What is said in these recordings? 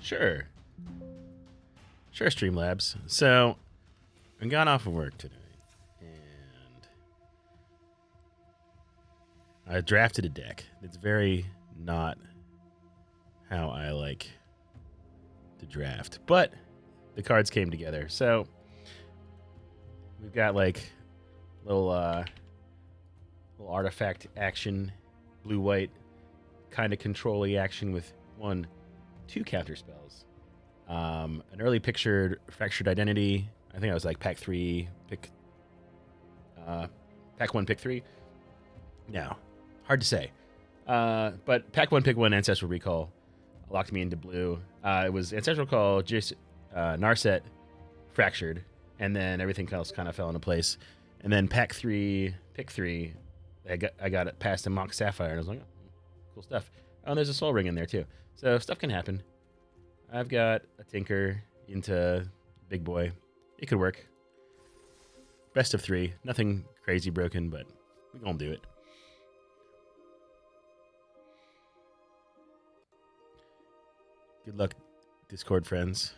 Sure. Sure, Streamlabs. So, I got off of work today, and I drafted a deck. It's very not how I like to draft, but the cards came together. So, we've got like little artifact action, blue-white, kind of control-y action with 2 counter spells. An early pictured Fractured Identity. I think I was like pack 3, pack 1, pick 3. No, hard to say. But pack 1, pick 1, Ancestral Recall locked me into blue. It was Ancestral Call, just Narset, Fractured, and then everything else kind of fell into place. And then pack 3, pick 3, I got it past a Mock Sapphire, and I was like, oh, cool stuff. Oh, and there's a Soul Ring in there too. So stuff can happen. I've got a Tinker into Big Boy. It could work. Best of 3. Nothing crazy broken, but we're going to do it. Good luck, Discord friends.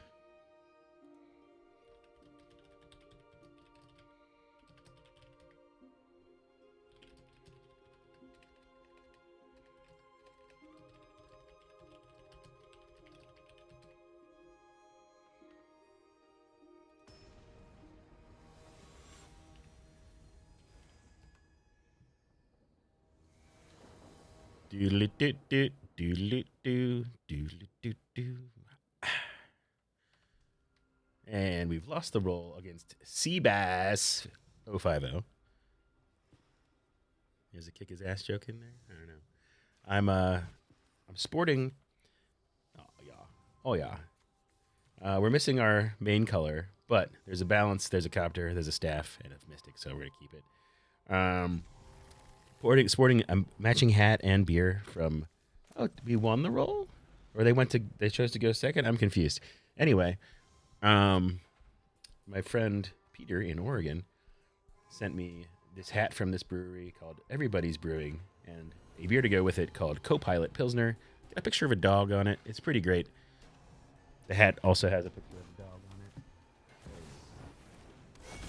Doodly-doo-doo, doodly-doo, doodly-doo-doo. And we've lost the roll against Seabass 050. There's a kick his ass joke in there. I don't know. I'm sporting. Oh yeah. We're missing our main color, but there's a balance. There's a copter. There's a staff and a mystic, so we're gonna keep it. Sporting a matching hat and beer from. Oh, we won the roll, or they chose to go second. I'm confused. Anyway, my friend Peter in Oregon sent me this hat from this brewery called Everybody's Brewing, and a beer to go with it called Co-Pilot Pilsner. Got a picture of a dog on it. It's pretty great. The hat also has a picture of a dog on it.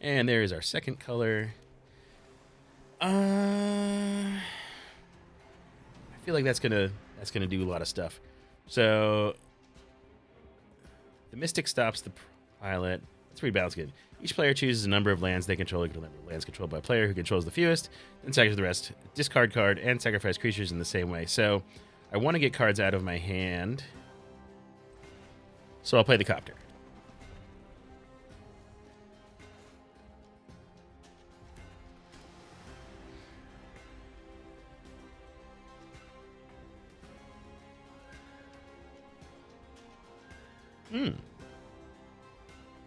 And there is our second color. I feel like that's gonna do a lot of stuff. So the Mystic stops the pilot. Let's rebalance again. Each player chooses a number of lands they control. The number of lands controlled by a player who controls the fewest, then sacrifice the rest. Discard card and sacrifice creatures in the same way. So I want to get cards out of my hand. So I'll play the Copter.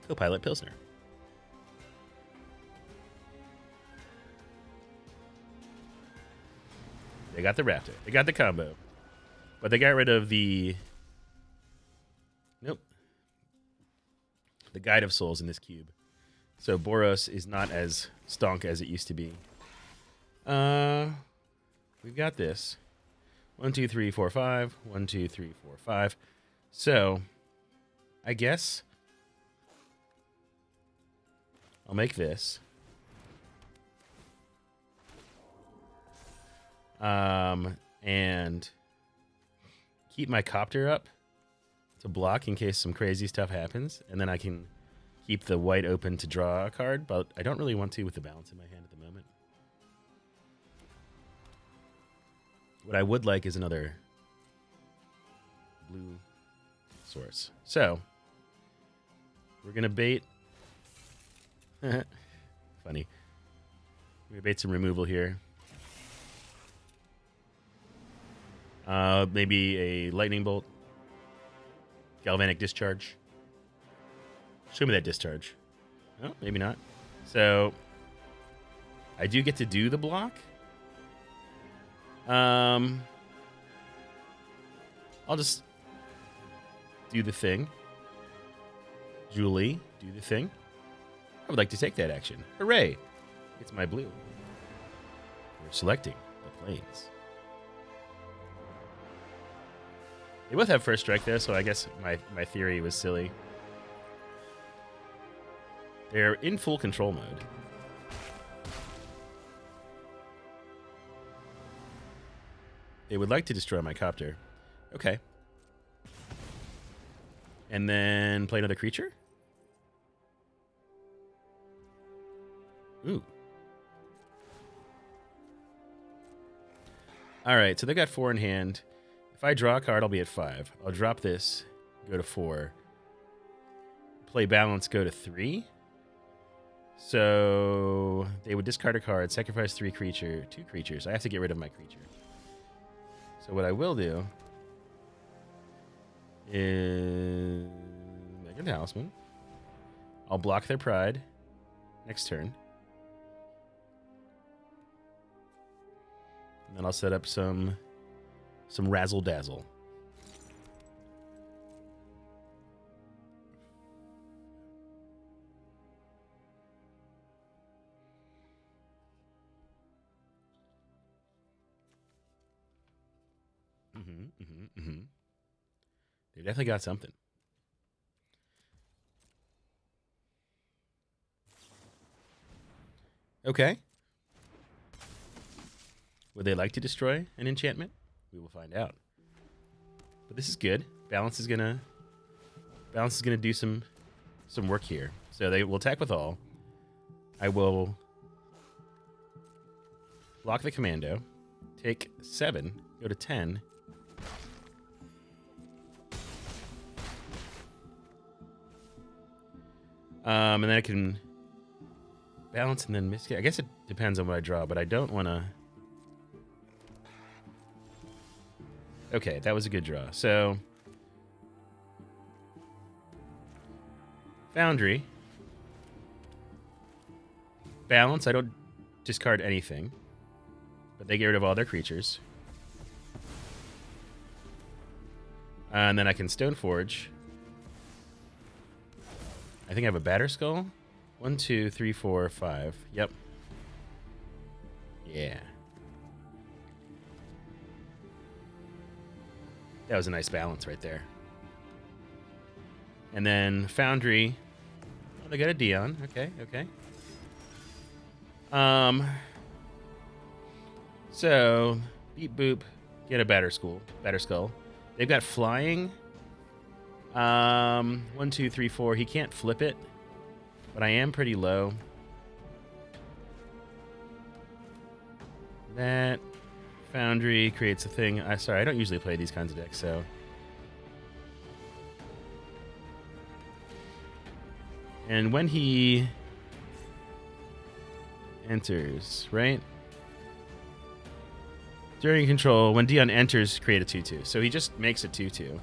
Co-Pilot Pilsner. They got the Raptor. They got the combo. But they got rid of the... Nope. The Guide of Souls in this cube. So Boros is not as stonk as it used to be. We've got this. 1, 2, 3, 4, 5. 1, 2, 3, 4, 5. So, I guess I'll make this. And keep my Copter up to block in case some crazy stuff happens. And then I can keep the white open to draw a card, but I don't really want to with the balance in my hand at the moment. What I would like is another blue source. So, we're going to bait... Funny. We're going to bait some removal here. Maybe a lightning bolt. Galvanic discharge. Show me that discharge. Oh, maybe not. So, I do get to do the block. I'll just do the thing. Julie, do the thing. I would like to take that action. Hooray! It's my blue. We're selecting the planes. They both have first strike, though, so I guess my theory was silly. They're in full control mode. They would like to destroy my copter. Okay. And then play another creature? Ooh. Alright, so they got 4 in hand. If I draw a card, I'll be at 5. I'll drop this, go to 4. Play balance, go to 3. So they would discard a card, sacrifice 2 creatures. I have to get rid of my creature. So what I will do is make a talisman. I'll block their pride next turn. And then I'll set up some razzle dazzle. They definitely got something. Okay. Would they like to destroy an enchantment? We will find out. But this is good. Balance is gonna do some work here. So they will attack with all. I will block the commando. Take 7. Go to 10. And then I can balance and then miss. I guess it depends on what I draw, but I don't want to. Okay, that was a good draw. So, Foundry. Balance, I don't discard anything, but they get rid of all their creatures. And then I can Stoneforge. I think I have a Batter Skull. 1, 2, 3, 4, 5. Yep. Yeah. That was a nice balance right there. And then Foundry. Oh, they got a Dion. Okay, okay. So beep boop, get a Batter Skull. They've got flying. 1, 2, 3, 4. He can't flip it, but I am pretty low. That Foundry creates a thing. Sorry, I don't usually play these kinds of decks, so. And when he enters, right? During control, when Dion enters, create a 2/2. So he just makes a 2/2.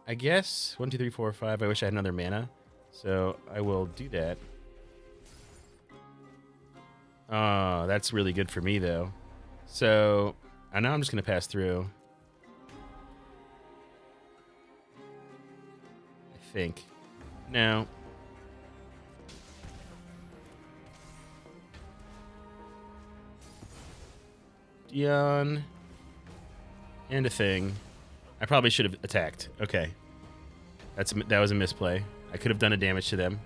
I guess 1, 2, 3, 4, 5. I wish I had another mana, so I will do that. Oh, that's really good for me though. So I know I'm just gonna pass through. I think. No. Dion. And a thing. I probably should have attacked. Okay. That was a misplay. I could have done a damage to them.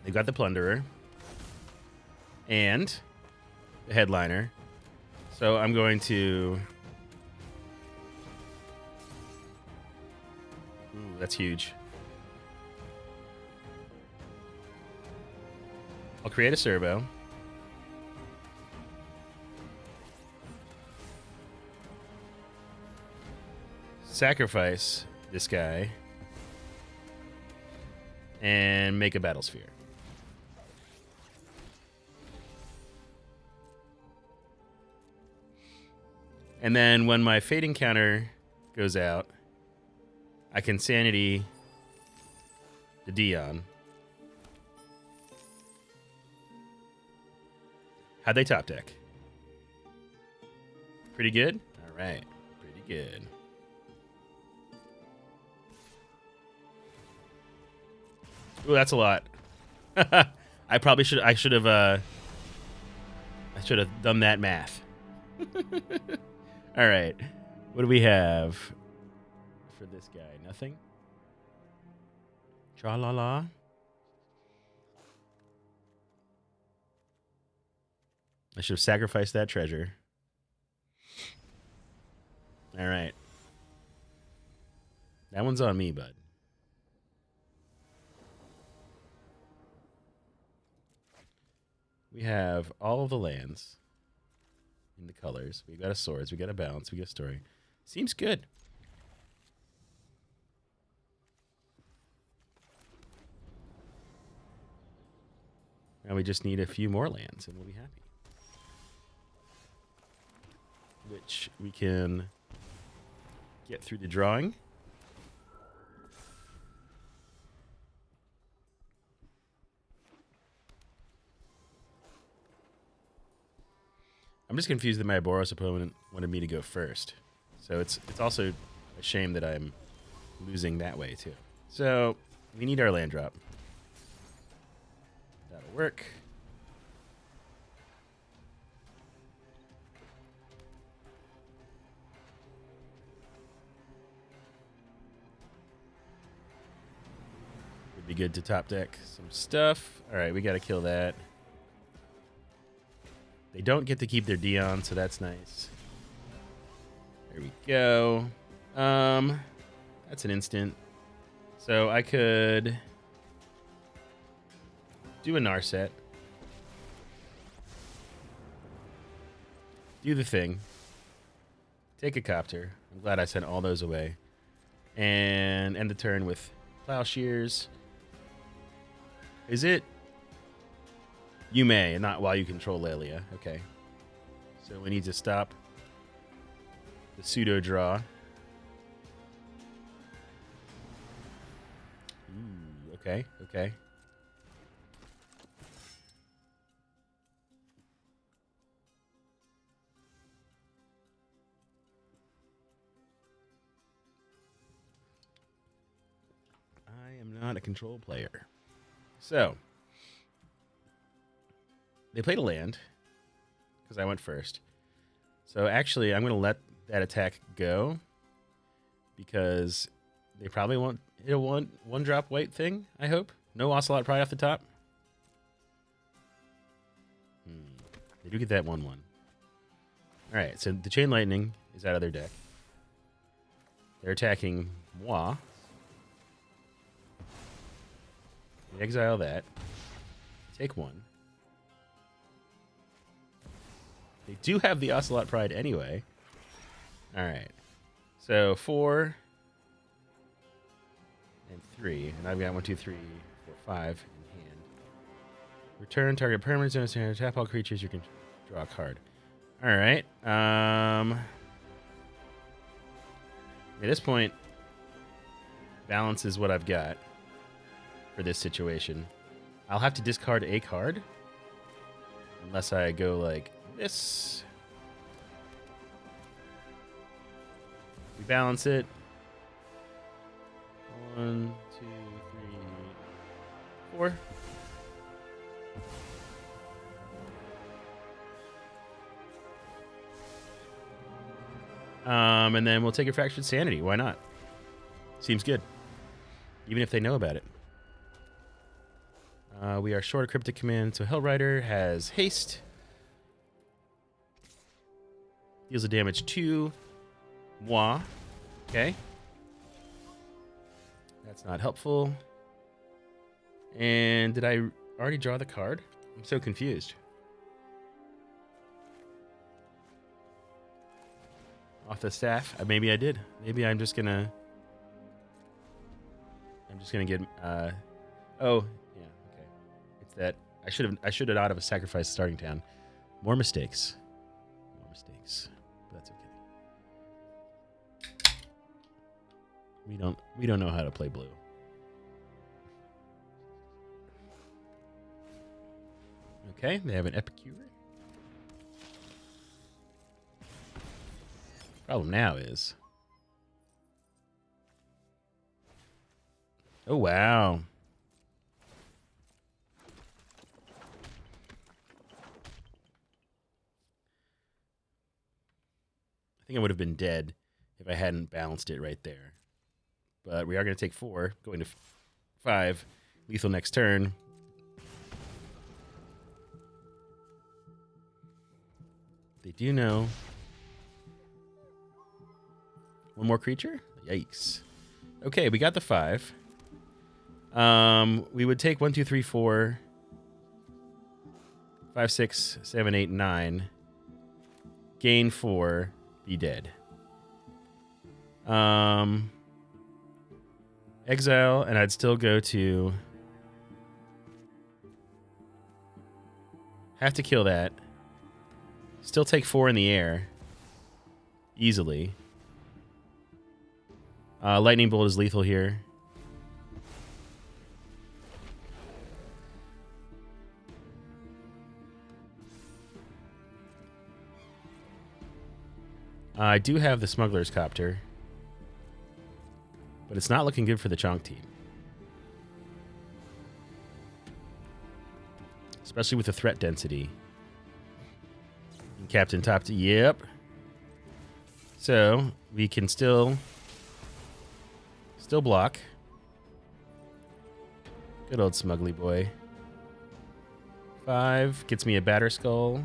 They got the Plunderer. And the Headliner. So I'm going to... Ooh, that's huge. I'll create a Servo. Sacrifice this guy and make a Battle Sphere. And then when my Fading counter goes out, I can Sanity the Dion. How'd they top deck? Pretty good? All right, pretty good. Ooh, that's a lot. I should have I should have done that math. All right. What do we have for this guy? Nothing? Tra-la-la. I should have sacrificed that treasure. All right. That one's on me, bud. We have all of the lands in the colors. We got a swords. We got a balance. We got a story. Seems good. Now we just need a few more lands and we'll be happy. Which we can get through the drawing. I'm just confused that my Boros opponent wanted me to go first. So it's also a shame that I'm losing that way too. So we need our land drop. That'll work. Would be good to top deck some stuff. All right, we got to kill that. They don't get to keep their Dion, so that's nice. There we go. That's an instant. So I could do a Narset. Do the thing. Take a Copter. I'm glad I sent all those away. And end the turn with Plowshares. Is it? You may, not while you control Lelia. Okay. So we need to stop the pseudo draw. Ooh, okay, okay. I am not a control player. So they played a land because I went first. So actually, I'm going to let that attack go because they probably won't hit a one drop white thing, I hope. No Ocelot Pride off the top. They do get that 1/1. All right, so the Chain Lightning is out of their deck. They're attacking moi. We exile that. Take one. They do have the Ocelot Pride anyway. All right. So 4 and 3. And I've got 1, 2, 3, 4, 5 in hand. Return target permanent zone. Tap all creatures. You can draw a card. All right. At this point, balance is what I've got for this situation. I'll have to discard a card unless I go like this. We balance it. 1, 2, 3, 4. And then we'll take a Fractured Sanity. Why not? Seems good. Even if they know about it. We are short a Cryptic Command, so Hellrider has haste. Deals the damage to moi. Okay. That's not helpful. And did I already draw the card? I'm so confused. Off the staff? Maybe I did. Maybe I'm just gonna get oh, yeah, okay. It's that I should have not have sacrificed Starting Town. More mistakes. More mistakes. But that's okay. We don't know how to play blue. Okay, they have an Epicure. Problem now is, oh wow. think I would have been dead if I hadn't balanced it right there. But we are going to take 4, going to 5. Lethal next turn. They do know. One more creature? Yikes. Okay, we got the 5. We would take 1, 2, 3, 4, 5, 6, 7, 8, 9. Gain 4. Be dead. Exile, and I'd still go to... Have to kill that. Still take 4 in the air. Easily. Lightning Bolt is lethal here. I do have the Smuggler's Copter. But it's not looking good for the Chonk team. Especially with the threat density. And Captain Top to... Yep. So, we can still block. Good old Smuggly boy. 5 gets me a Batter Skull.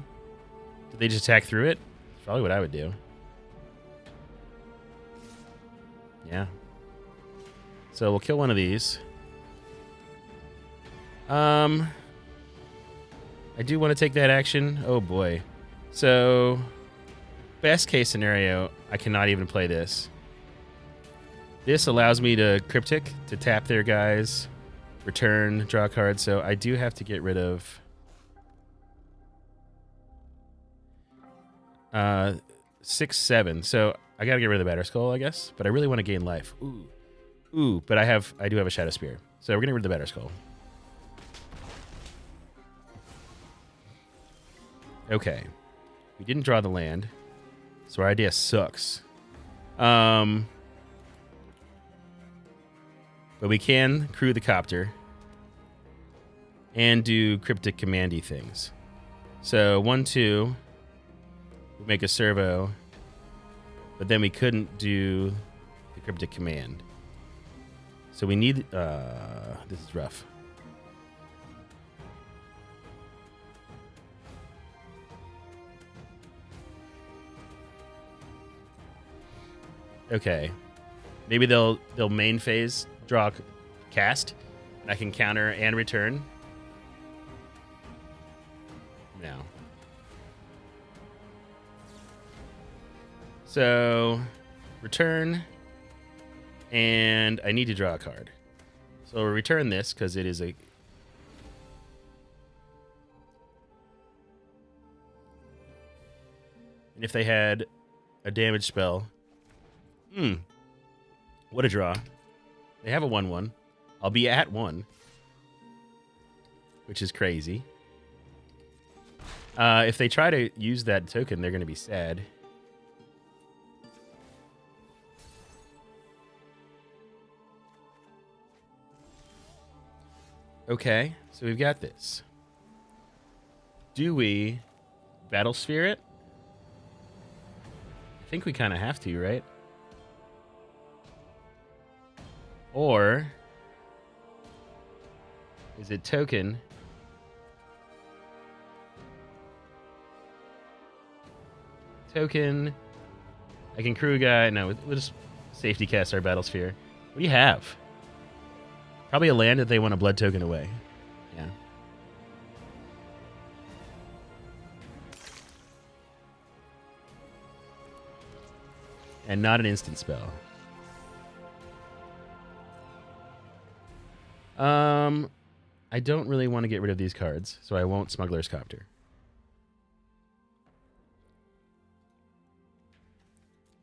Did they just attack through it? That's probably what I would do. Yeah. So we'll kill one of these. I do want to take that action. Oh boy. So, best case scenario, I cannot even play this. This allows me to Cryptic, to tap their guys, return, draw a card. So I do have to get rid of 6, 7. So I gotta get rid of the Batter Skull, I guess. But I really want to gain life. Ooh, but I do have a Shadow Spear. So we're gonna get rid of the Batter Skull. Okay. We didn't draw the land. So our idea sucks. But we can crew the Copter and do Cryptic Commandy things. So 1, 2 would make a servo, but then we couldn't do the Cryptic Command. So we need... this is rough. Okay. Maybe they'll main phase, draw, cast, and I can counter and return. No. So, return, and I need to draw a card. So we'll return this because it is a... And if they had a damage spell... What a draw. They have a 1/1. I'll be at 1. Which is crazy. If they try to use that token, they're going to be sad. Okay, so we've got this. Do we Battle Sphere it? I think we kind of have to, right? Or is it token? Token. I can crew a guy. No, we'll just safety cast our Battle Sphere. What do you have? Probably a land that they want a blood token away. Yeah. And not an instant spell. I don't really want to get rid of these cards, so I won't Smuggler's Copter.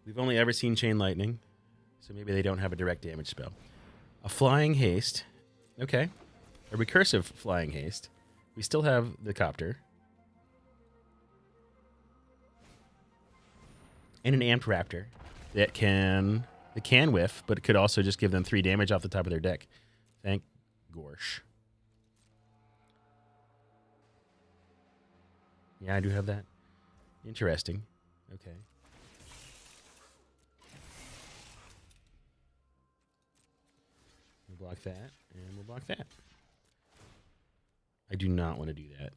We've only ever seen Chain Lightning, so maybe they don't have a direct damage spell. A Flying Haste. Okay. A recursive Flying Haste. We still have the Copter. And an Amped Raptor that can whiff, but it could also just give them 3 damage off the top of their deck. Thank Gorsh. Yeah, I do have that. Interesting. Okay. block that, and we'll block that. I do not want to do that.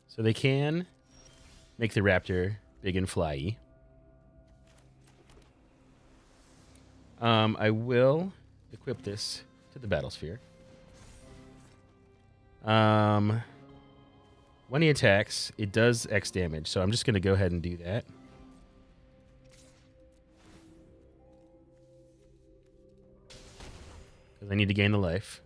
So they can make the raptor big and flyy. I will equip this to the battlesphere. When he attacks, it does X damage, so I'm just going to go ahead and do that. Because I need to gain the life.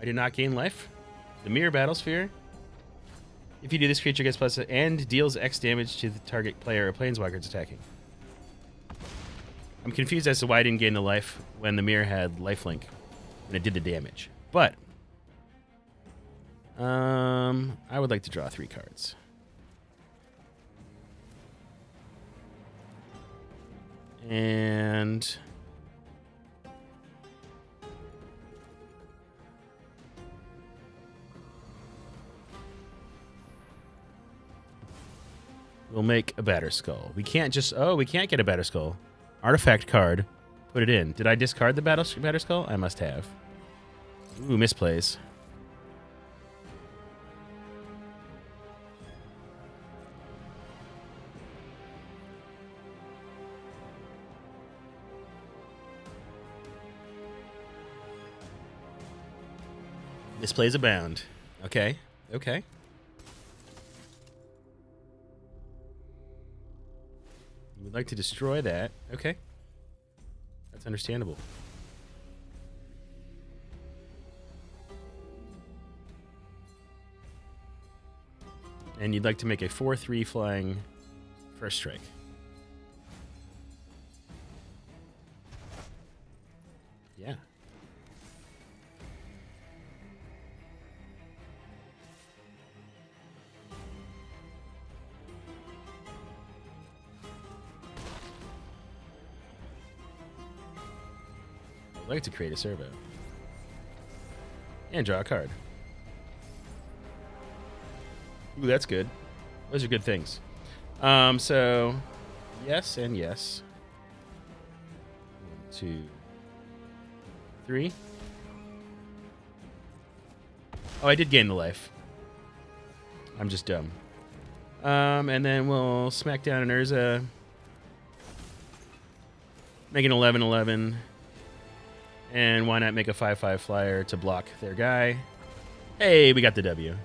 I did not gain life. The mirror battlesphere. If you do this, creature gets plus and deals X damage to the target player or planeswalker it's attacking. I'm confused as to why I didn't gain the life when the mirror had lifelink and it did the damage. But I would like to draw 3 cards. And we'll make a Batterskull. We can't just... Oh, we can't get a Batterskull. Artifact card. Put it in. Did I discard the Batterskull? I must have. Ooh, misplays. Misplays abound. Okay. Okay. You would like to destroy that. Okay. That's understandable. And you'd like to make a 4/3 flying first strike. Yeah. I'd like to create a servo. And draw a card. Ooh, that's good. Those are good things. So, yes and yes. 1, 2, 3. Oh, I did gain the life. I'm just dumb. And then we'll smack down an Urza. Make an 11/11. And why not make a 5/5 flyer to block their guy? Hey, we got the W.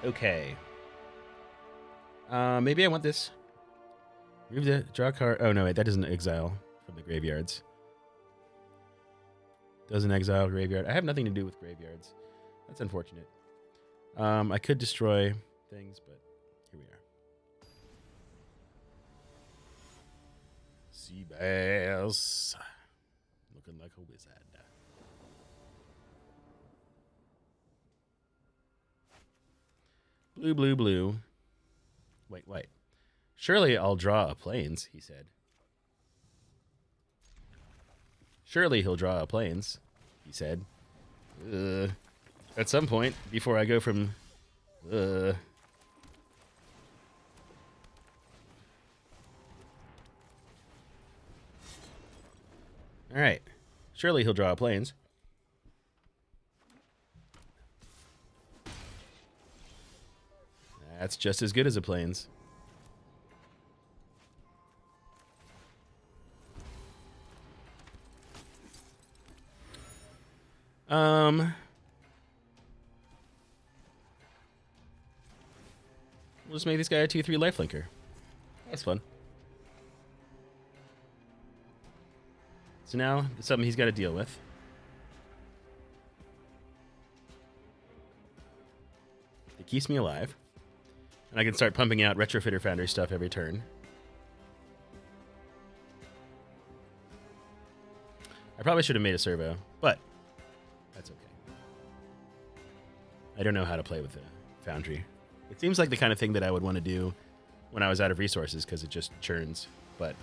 Okay. Maybe I want this. Remove the draw card. Oh, no, wait. That doesn't exile from the graveyards. Doesn't exile graveyard. I have nothing to do with graveyards. That's unfortunate. I could destroy things, but here we are. Seabass. Looking like a wizard. Blue, blue, blue. Wait, wait. Surely I'll draw a plains, he said. Surely he'll draw a plains, he said. At some point, before I go from... All right. Surely he'll draw a plains. That's just as good as a plains. We'll just make this guy a 2/3 lifelinker. That's fun. So now it's something he's got to deal with. It keeps me alive. And I can start pumping out Retrofitter Foundry stuff every turn. I probably should have made a servo, but that's okay. I don't know how to play with the Foundry. It seems like the kind of thing that I would want to do when I was out of resources because it just churns. But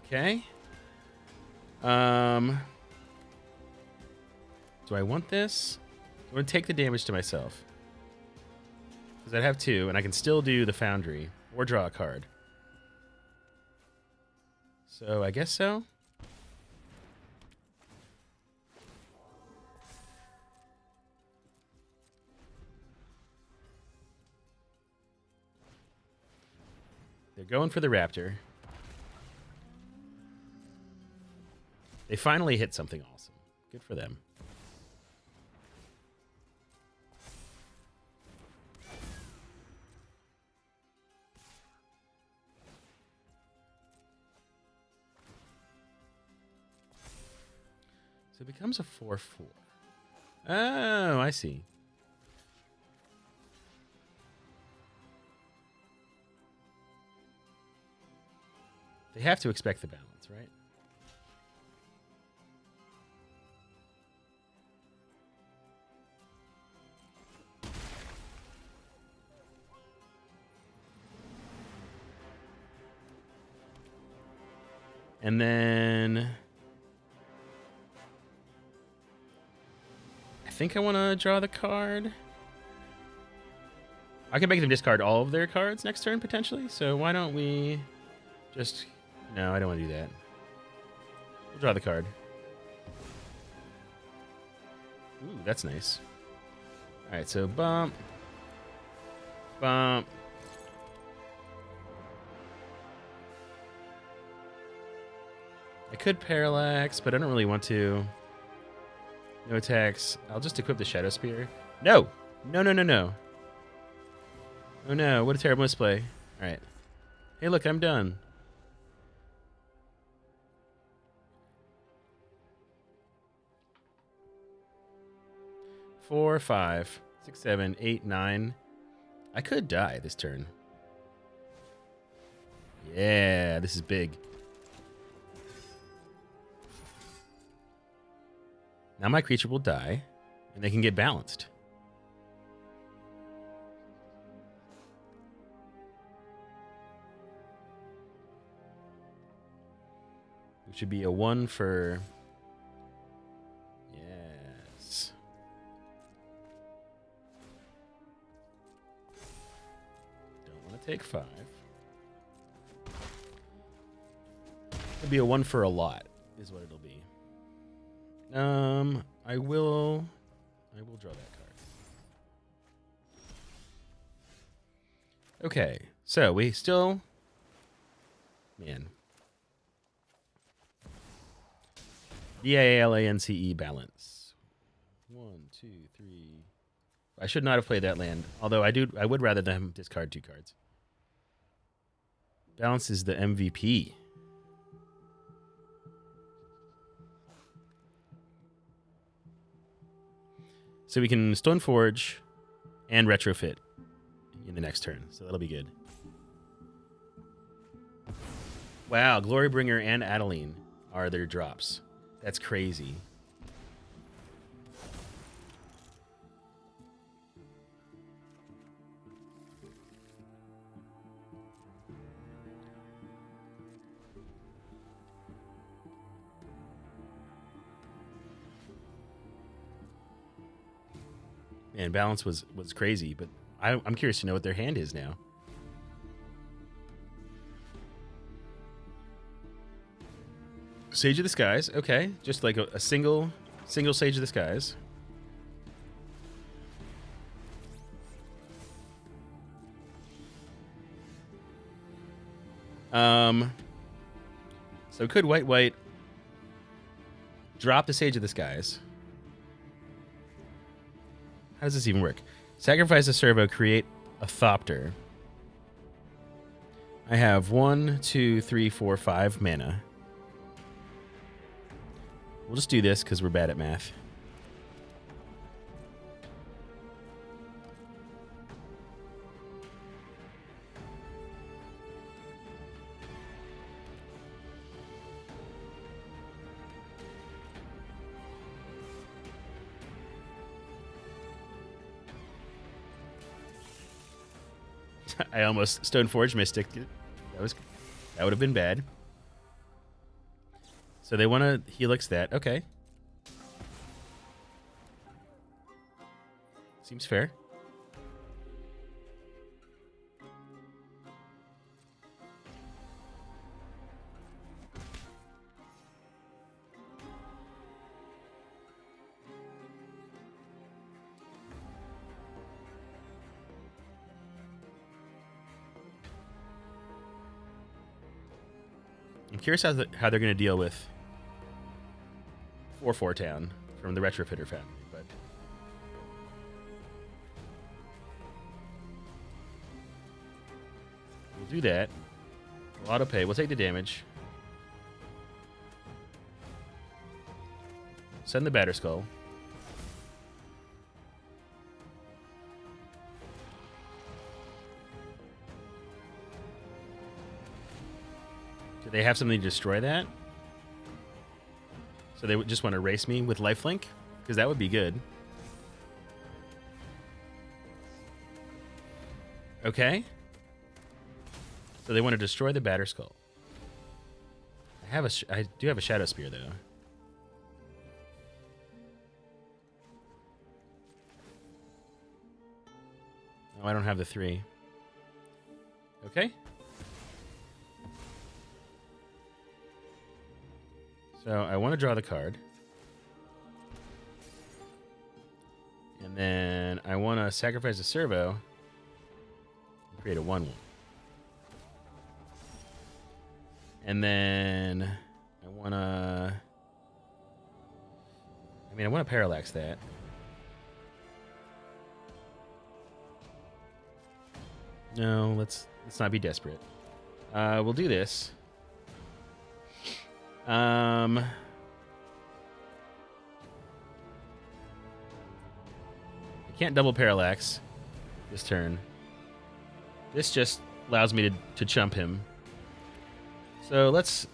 Okay. Do I want this? I'm going to take the damage to myself. Because I'd have 2, and I can still do the Foundry or draw a card. So I guess so. They're going for the Raptor. They finally hit something awesome. Good for them. So it becomes a 4/4. Oh, I see. They have to expect the balance, right? And then I think I want to draw the card. I can make them discard all of their cards next turn, potentially. So why don't we just... No, I don't want to do that. We'll draw the card. Ooh, that's nice. All right, so bump. Bump. I could parallax, but I don't really want to. No attacks. I'll just equip the Shadow Spear. No! No, no, no, no. Oh no, what a terrible misplay. Alright. Hey, look, I'm done. Four, 5, 6, 7, 8, 9. I could die this turn. Yeah, this is big. Now my creature will die, and they can get balanced. It should be a 1 for... Yes. Don't want to take 5. It'll be a 1 for a lot, is what it'll be. I will draw that card. Okay, so we still, man, BALANCE balance. 1, 2, 3. I should not have played that land, although I would rather them discard 2 cards. Balance is the MVP. So we can Stoneforge and Retrofit in the next turn. So that'll be good. Wow, Glorybringer and Adeline are their drops. That's crazy. Man, balance was crazy, but I'm curious to know what their hand is now. Sage of the Skies, okay. Just like a single Sage of the Skies. So could white drop the Sage of the Skies? How does this even work? Sacrifice a servo, create a Thopter. I have 1, 2, 3, 4, 5 mana. We'll just do this because we're bad at math. I almost Stoneforge Mystic. That would have been bad. So they want to Helix that. Okay. Seems fair. I'm curious how they're going to deal with 4/4 Town from the Retrofitter family, but we'll do that. We'll auto pay. We'll take the damage. Send the Batterskull. Do they have something to destroy that? So they would just want to race me with lifelink? Because that would be good. Okay. So they want to destroy the Batterskull. I do have a Shadow Spear, though. Oh, I don't have the 3. Okay. So I want to draw the card. And then I want to sacrifice a servo and create a 1/1. And then I want to... I want to parallax that. No, let's not be desperate. We'll do this. I can't double parallax this turn. This just allows me to chump him. So let's...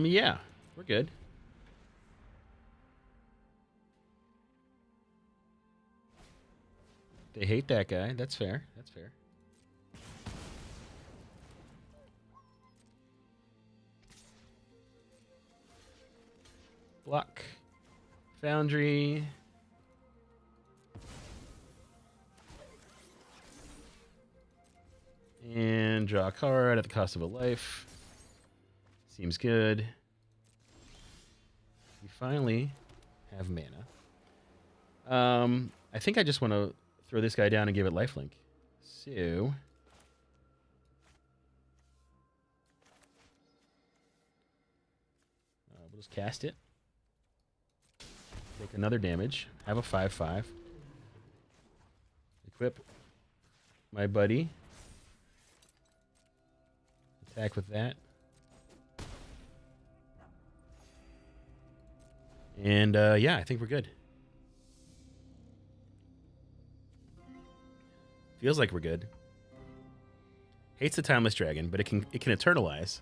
yeah, we're good. They hate that guy. That's fair. That's fair. Block. Foundry. And draw a card at the cost of a life. Seems good. We finally have mana. I think I just want to throw this guy down and give it lifelink. So... we'll just cast it. Take another damage. Have a 5/5. Equip my buddy. Attack with that. And yeah, I think we're good. Feels like we're good. Hates the Timeless Dragon, but it can eternalize.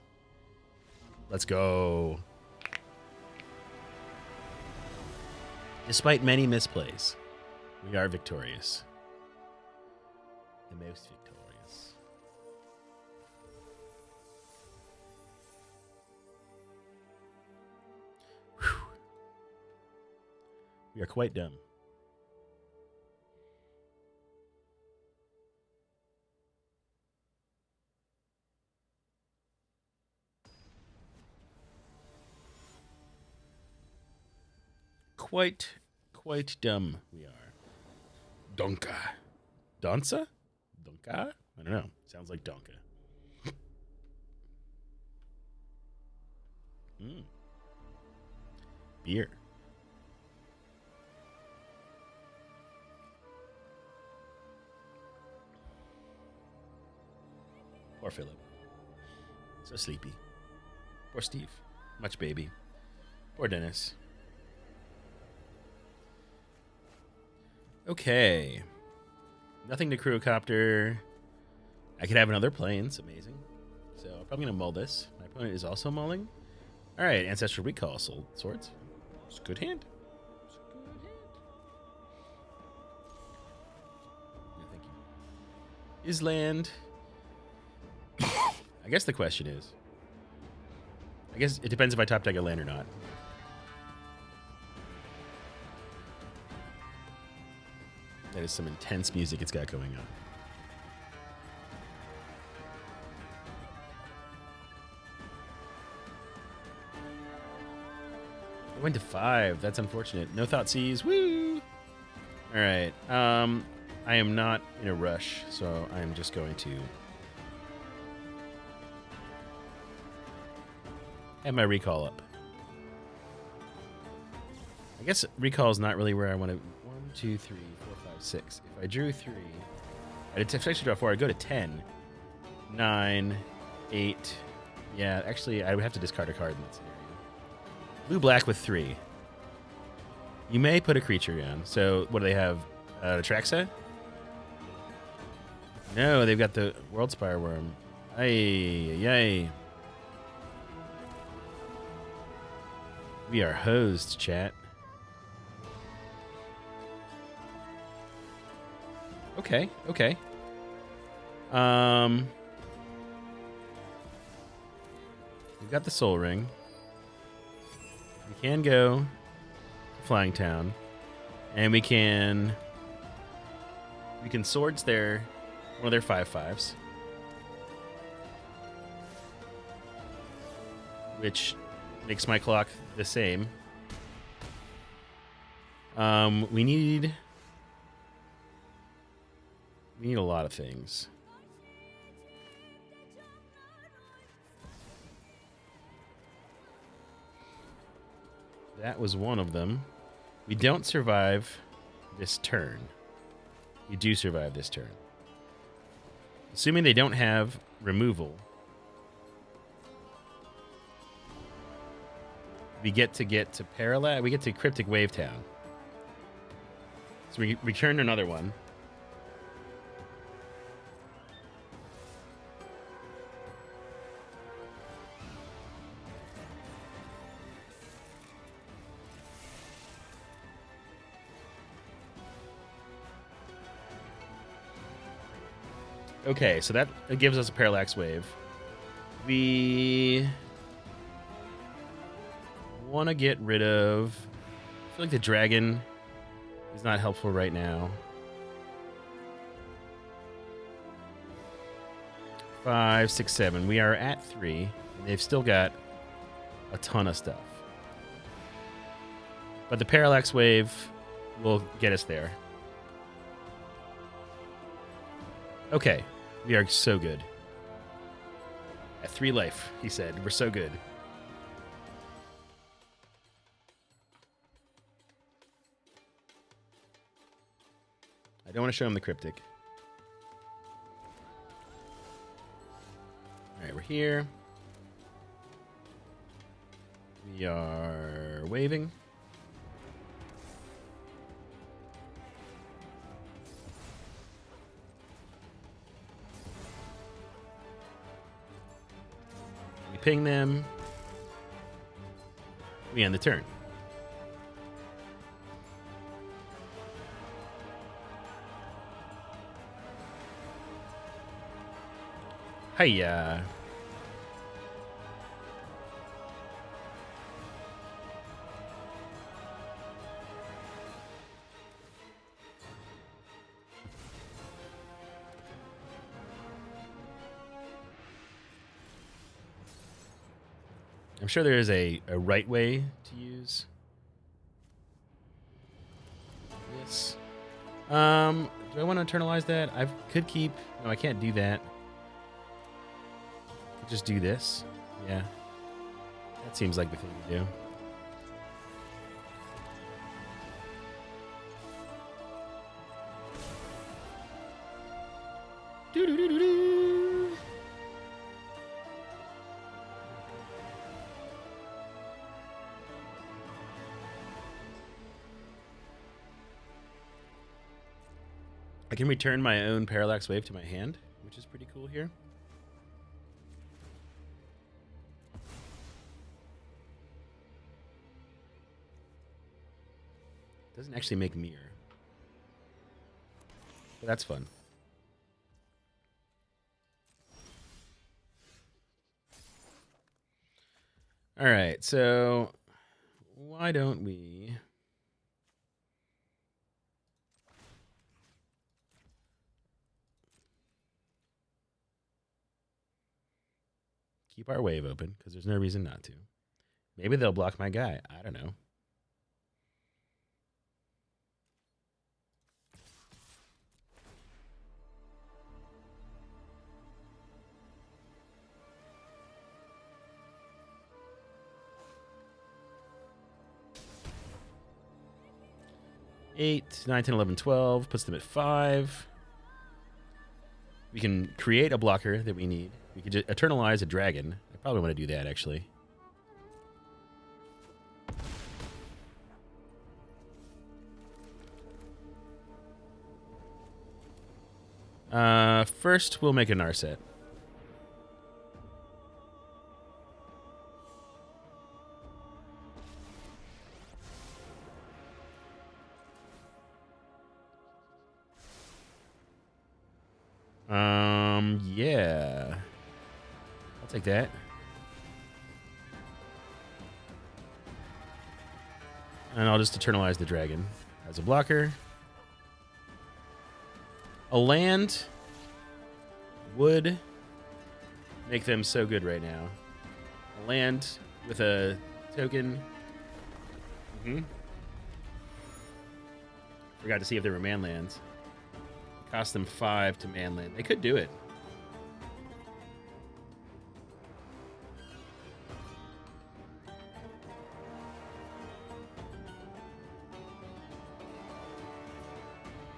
Let's go. Despite many misplays, we are victorious. The most victorious. Whew. We are quite dumb. Quite dumb we are. Donka. Danza? Donka? I don't know. Sounds like Donka. Beer. Poor Philip. So sleepy. Poor Steve. Much baby. Poor Dennis. Okay. Nothing to crewcopter. I could have another planes. Amazing. So I'm probably going to mull this. My Opponent is also mulling. All right, Ancestral Recall, Swords. It's a good hand. It's a good hand. Yeah, thank you. Is land... I guess the question is... I guess it depends if I top deck a land or not. That is some intense music it's got going on. I went to 5. That's unfortunate. No thought seas. Woo! All right. I am not in a rush, so I am just going to have my recall up. I guess recall is not really where I want to. 1, 2, 3, 4, 5, 6. If I drew 3, I'd actually draw 4. I'd go to 10, 9, 8. Yeah, actually, I would have to discard a card in that scenario. Blue-black with 3. You may put a creature down. So, what do they have? Atraxa? No, they've got the World Spire Worm. Ay. We are hosed, chat. Okay. We've got the Soul Ring. We can go to Flying Town, and we can Swords their one of their 5/5s, which makes my clock the same. We need a lot of things. That was one of them. We don't survive this turn. We do survive this turn. Assuming they don't have removal, we get to Parallax. We get to Cryptic Wave Town. So we return another one. Okay, so that gives us a Parallax Wave. We want to get rid of... I feel like the dragon is not helpful right now. 5, 6, 7. We are at 3. And they've still got a ton of stuff. But the Parallax Wave will get us there. Okay, we are so good. At 3 life, he said. We're so good. I don't want to show him the Cryptic. Alright, we're here. We are waving. Ping them. We end the turn. Hiya. I'm sure there is a right way to use this. Do I want to internalize that? I could keep... No, I can't do that. Could just do this. Yeah. That seems like the thing to do. Do-do-do-do-do. I can return my own Parallax Wave to my hand, which is pretty cool here. Doesn't actually make mirror. But that's fun. All right, so why don't we keep our wave open, because there's no reason not to. Maybe they'll block my guy. I don't know. Eight, 9, 10, 11, 12. Puts them at 5. We can create a blocker that we need. We could just eternalize a dragon. I probably want to do that, actually. First, we'll make a Narset. Yeah. I'll take that. And I'll just eternalize the dragon as a blocker. A land would make them so good right now. A land with a token. Forgot to see if there were man lands. Cost them 5 to man land. They could do it.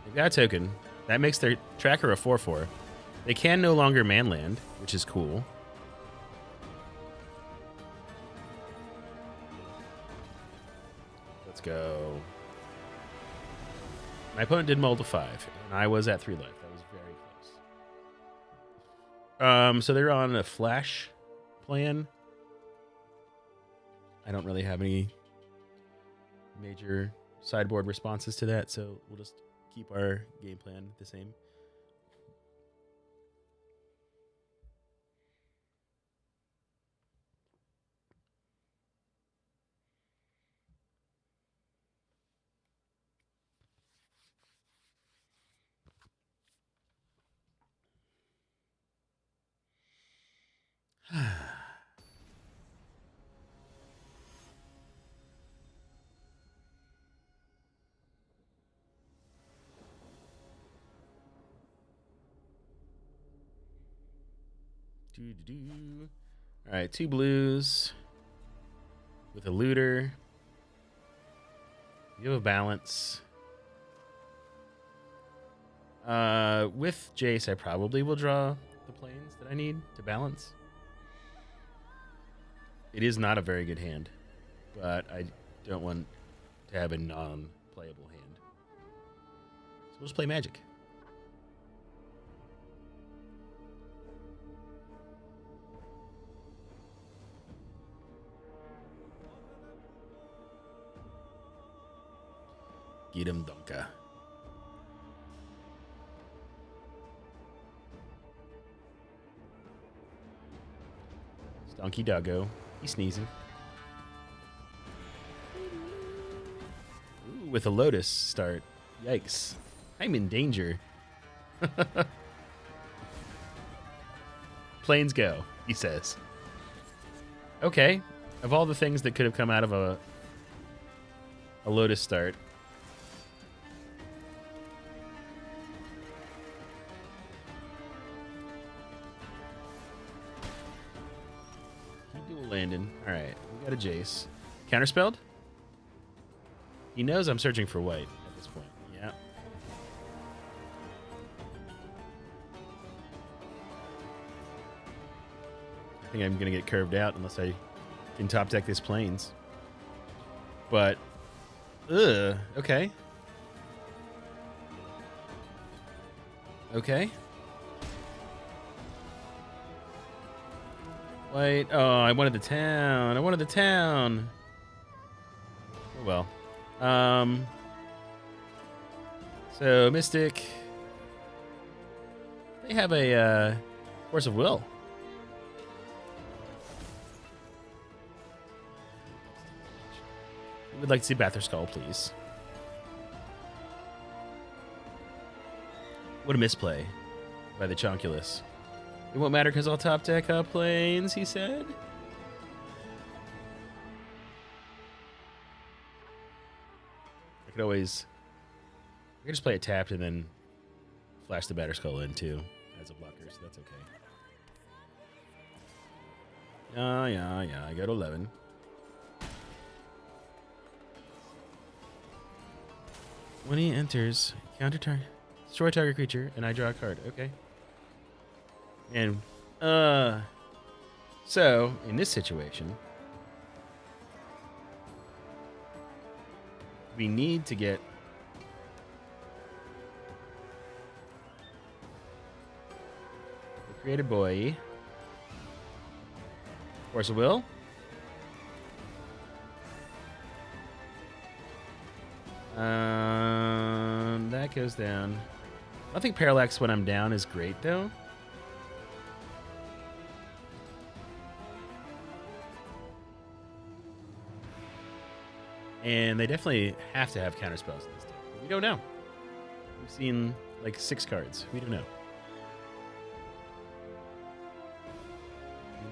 They've got a token. That makes their tracker a 4/4. They can no longer man land, which is cool. Let's go. My opponent did mull to 5, and I was at 3 life. That was very close. So they're on a flash plan. I don't really have any major sideboard responses to that, so we'll just keep our game plan the same. All right, 2 blues with a looter. You have a balance. With Jace, I probably will draw the planes that I need to balance. It is not a very good hand, but I don't want to have a non-playable hand. So we'll just play Magic. Get him, Donka. It's Donkey Doggo. He's sneezing. Ooh, with a Lotus start. Yikes. I'm in danger. Planes go, he says. Okay. Of all the things that could have come out of a Lotus start, Landon. All right, we got a Jace. Counterspelled? He knows I'm searching for white at this point. Yeah. I think I'm going to get curved out unless I can top deck this plains. But, okay. Okay. Wait, oh, I wanted the town. Oh, well. So, Mystic. They have a Force of Will. We would like to see Bather Skull, please. What a misplay by the Chonkulus. It won't matter because I'll top deck up planes, he said. I could just play it tapped and then flash the Batter Skull in too as a blocker, so that's okay. Yeah, I got 11. When he enters, counter target, destroy target creature, and I draw a card. Okay. And, so, in this situation, we need to get the Creative Boy, Force of Will, that goes down. I think Parallax when I'm down is great, though. And they definitely have to have counter spells in this deck. But we don't know. We've seen like 6 cards. We don't know.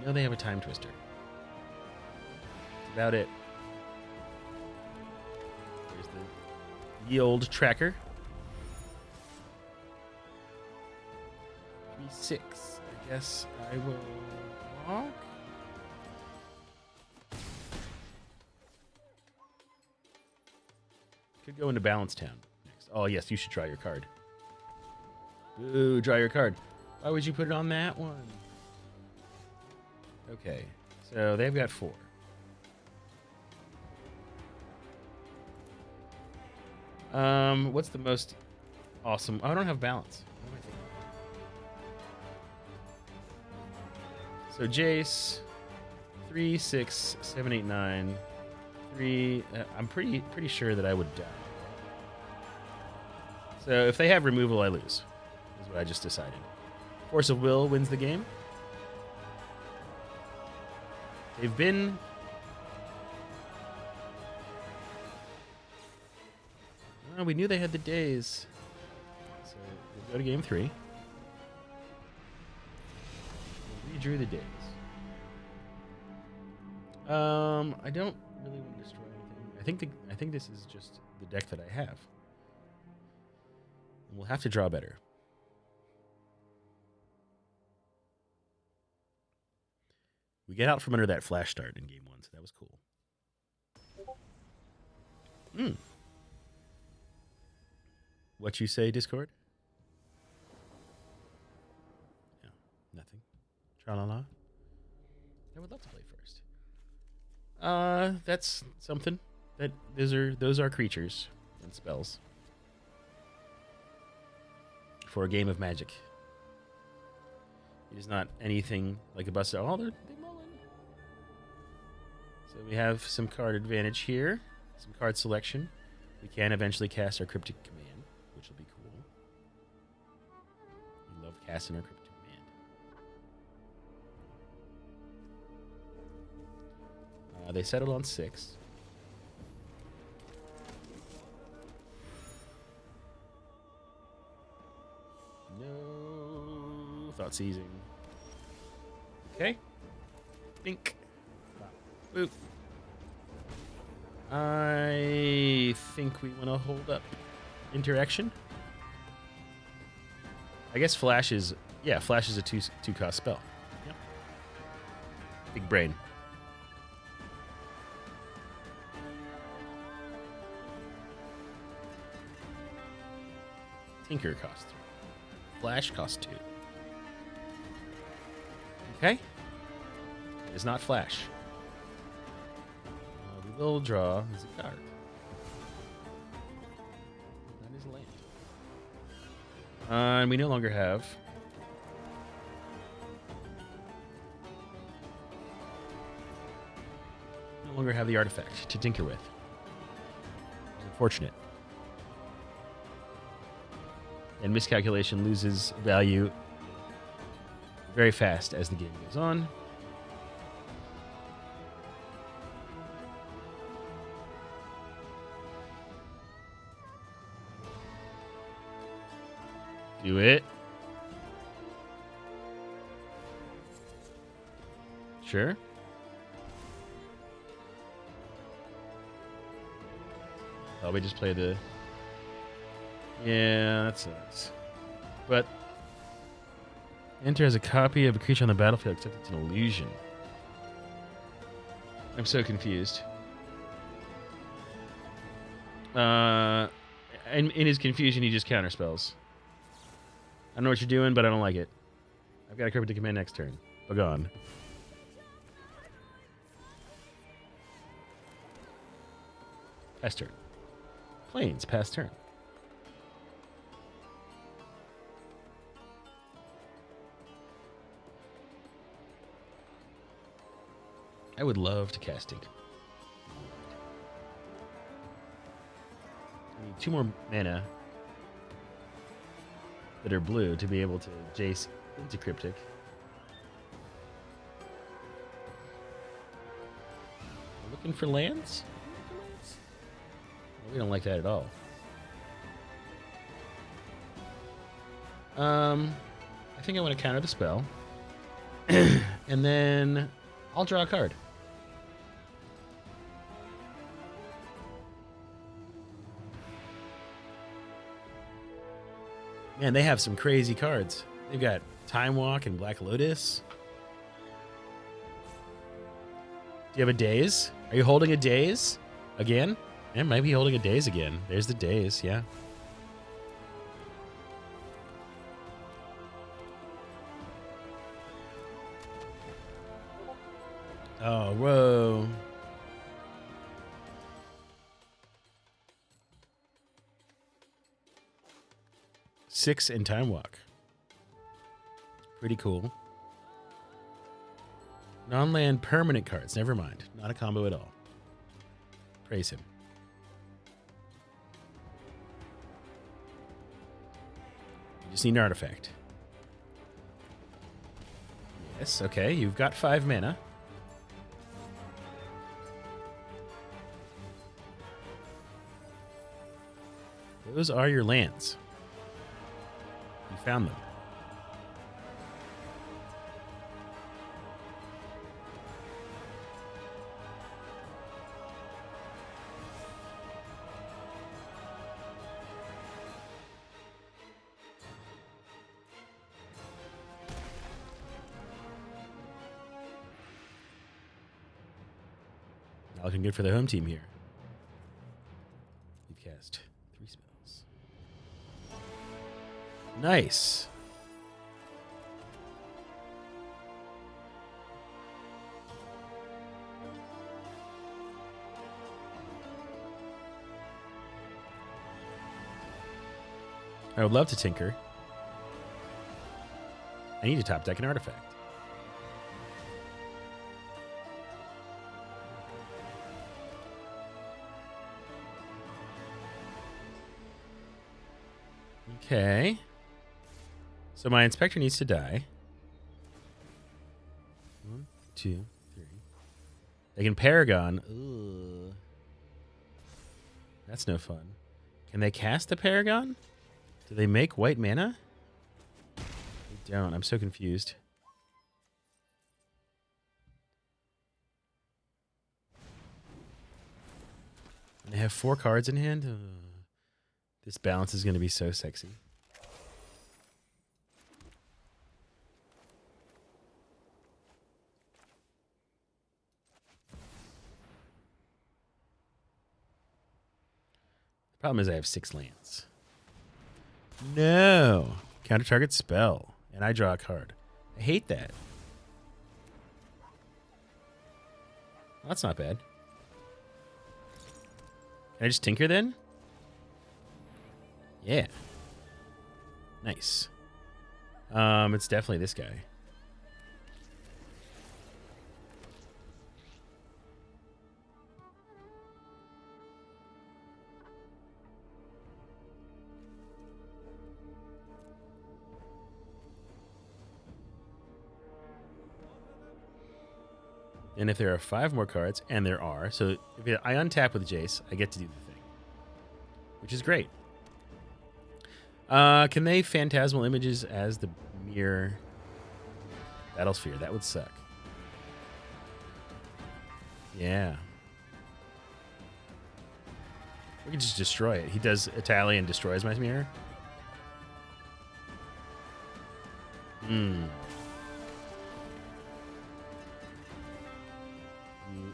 We know they have a Time Twister. That's about it. There's the ye old tracker. 3-6. I guess I will walk. Could go into Balance Town next. Oh, yes, you should draw your card. Ooh, draw your card. Why would you put it on that one? Okay, so they've got 4. What's the most awesome? Oh, I don't have balance. What am I thinking? So Jace, 3, 6, 7, 8, 9. 3. I'm pretty sure that I would die. So if they have removal, I lose. Is what I just decided. Force of Will wins the game. They've been. Oh, we knew they had the days. So we'll go to game 3. We'll redrew the days. I don't really want to destroy anything. I think this is just the deck that I have. And we'll have to draw better. We get out from under that flash start in game 1, so that was cool. What you say, Discord? No, nothing. Tra-la-la. I would love to play first. That's something. Those are creatures and spells for a game of Magic. It is not anything like a bust. Oh, they mullen. So we have some card advantage here, some card selection. We can eventually cast our Cryptic Command, which will be cool. We love casting our Cryptic Command. They settled on 6. No thought seizing. Okay. Think. Boop. I think we want to hold up interaction. I guess Flash is a two cost spell. Yep. Big brain. Tinker costs 3. Flash costs 2. Okay. It is not Flash. We will draw as a card. That is a land. And we no longer have. No longer have the artifact to tinker with. It's unfortunate. and miscalculation loses value very fast as the game goes on. Do it. Sure. Oh, we just play the... Yeah, that sucks. But... Enter as a copy of a creature on the battlefield, except it's an illusion. I'm so confused. And in his confusion, he just counterspells. I don't know what you're doing, but I don't like it. I've got a cryptic command next turn. Begone. Pass turn. Plains, pass turn. I would love to cast Tinker. I need 2 more mana that are blue to be able to Jace into Cryptic. Looking for lands? We don't like that at all. I think I want to counter the spell. And then I'll draw a card. Man, they have some crazy cards. They've got Time Walk and Black Lotus. Do you have a Daze? Are you holding a Daze again? Yeah, might be holding a Daze again. There's the Daze, yeah. Oh, whoa. Six in Time Walk. Pretty cool. Non-land permanent cards. Never mind. Not a combo at all. Praise him. You just need an artifact. Yes, okay. You've got 5 mana. Those are your lands. You found them. Not looking good for the home team here. You've cast 3 spells. Nice. I would love to tinker. I need to top deck an artifact. Okay. So my inspector needs to die. 1, 2, 3. They can Paragon. Ugh. That's no fun. Can they cast the Paragon? Do they make white mana? They don't. I'm so confused. And they have 4 cards in hand? This balance is going to be so sexy. The problem is I have 6 lands. No. Counter target spell. And I draw a card. I hate that. Well, that's not bad. Can I just tinker then? Yeah. Nice. It's definitely this guy. And if there are 5 more cards, and there are, so if I untap with Jace, I get to do the thing, which is great. Can they Phantasmal Images as the mere Battlesphere? That would suck. Yeah. We can just destroy it. He does Italian, destroys my mirror.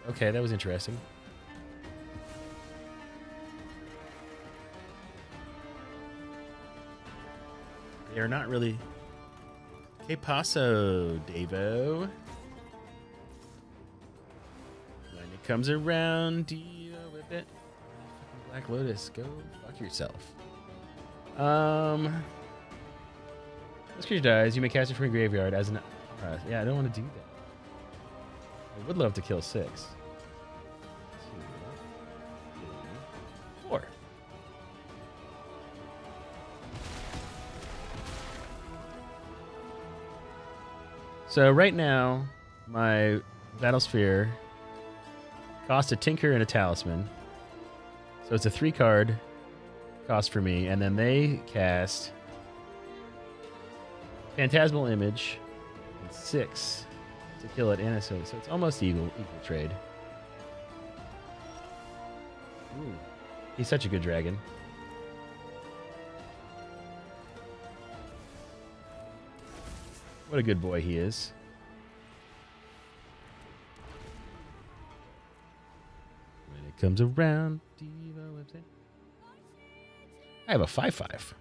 Okay, that was interesting. They are not really... Que paso, Davo? When it comes around, Diva whip it. Black Lotus, go fuck yourself. This creature dies. You may cast it from your graveyard as an... yeah, I don't want to do that. I would love to kill 6. 2, 3, 4. So right now, my Battlesphere costs a Tinker and a Talisman. So it's a 3-card cost for me, and then they cast Phantasmal Image and 6 to kill it innocently. So it's almost equal trade. Ooh, he's such a good dragon. What a good boy he is. When it comes around, Diva whips it. I have a 5/5.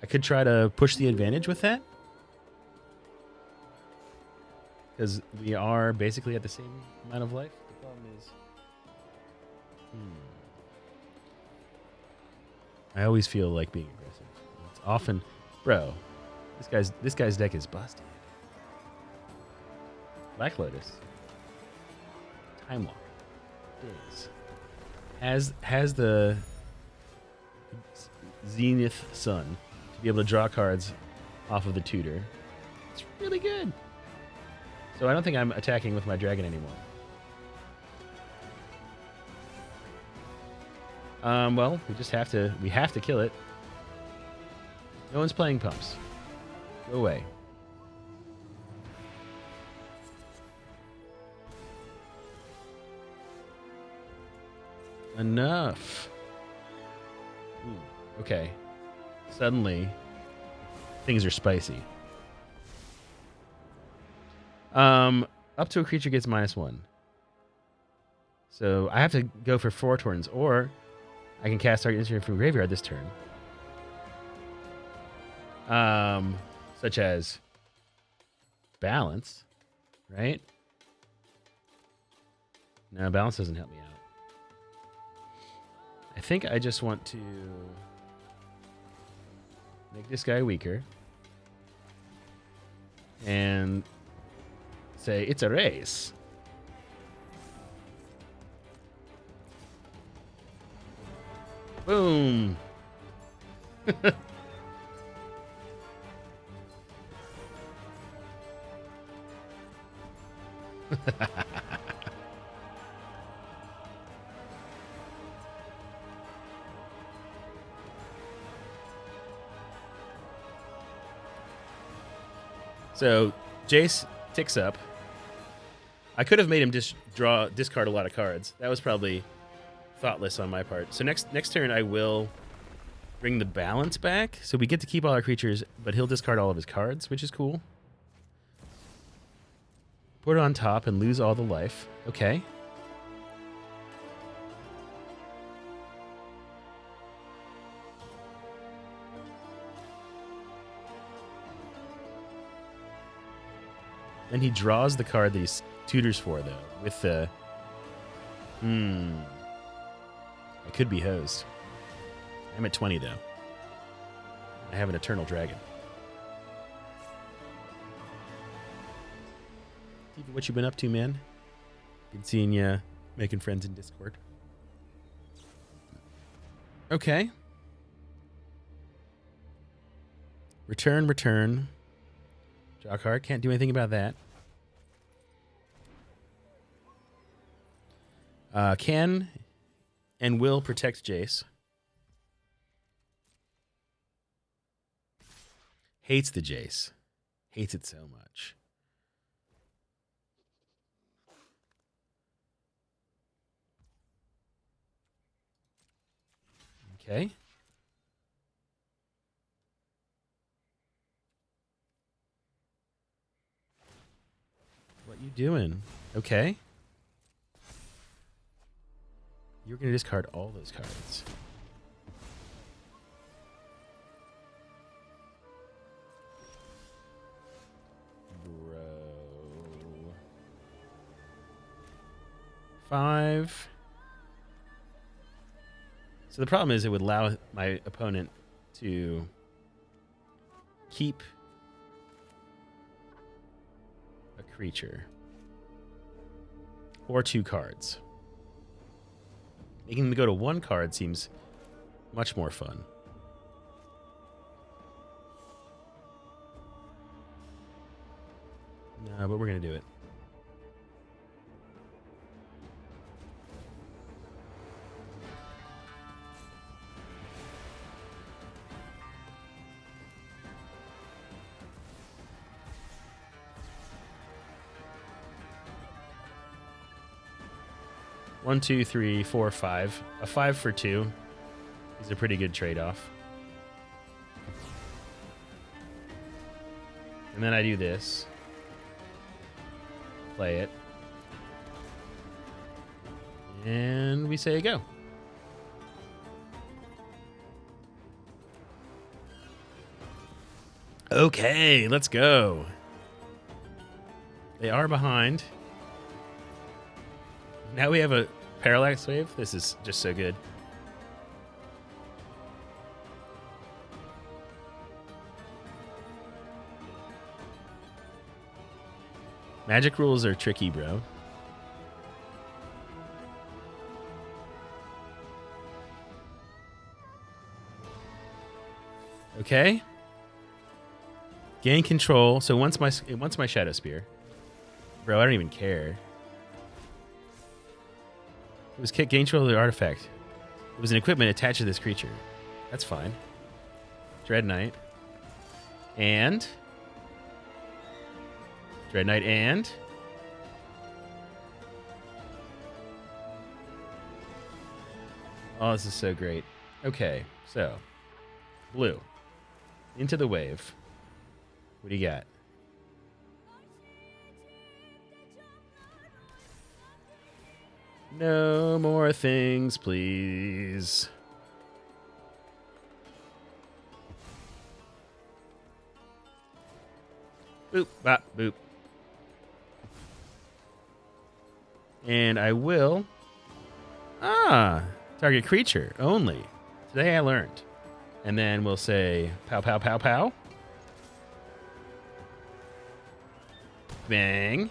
I could try to push the advantage with that. Because we are basically at the same amount of life. The problem is... I always feel like being aggressive. It's often... Bro, this guy's deck is busted. Black Lotus. Time Walk. Days. Has the Zenith Sun to be able to draw cards off of the tutor. It's really good. So I don't think I'm attacking with my dragon anymore. Well, we have to kill it. No one's playing pumps. Go away. Enough. Ooh, okay. Suddenly, things are spicy. Up to a creature gets -1. So I have to go for 4 turns, or I can cast target instrument from graveyard this turn. Such as Balance, right? No, Balance doesn't help me out. I think I just want to make this guy weaker and say it's a race. Boom. So Jace ticks up. I could have made him discard a lot of cards. That was probably thoughtless on my part. So next turn I will bring the Balance back. So we get to keep all our creatures, but he'll discard all of his cards, which is cool. Put it on top and lose all the life. Okay. And he draws the card that he tutors for, though, with the... I could be hosed. I'm at 20, though. I have an Eternal Dragon. Steven, what you been up to, man? Been seeing you making friends in Discord. Okay. Return. Draw a card. Can't do anything about that. Can and will protect Jace. Hates the Jace. Hates it so much. Okay. What you doing? Okay. You're going to discard all those cards. Bro. 5. So the problem is it would allow my opponent to keep a creature or 2 cards. Making them go to 1 card seems much more fun. No, but we're going to do it. One, 2, 3, 4, 5. A 5 for 2 is a pretty good trade-off. And then I do this. Play it. And we say go. Okay, let's go. They are behind. Now we have a parallax wave. This is just so good. Magic rules are tricky, bro. Okay. Gain control. So once my Shadow Spear. Bro, I don't even care. It was gain control of the artifact. It was an equipment attached to this creature. That's fine. Dread Knight. And Dread Knight and oh, this is so great. Okay, so blue. Into the wave. What do you got? No more things, please. Boop, bop, boop. And I will... target creature only. Today I learned. And then we'll say pow, pow, pow, pow. Bang.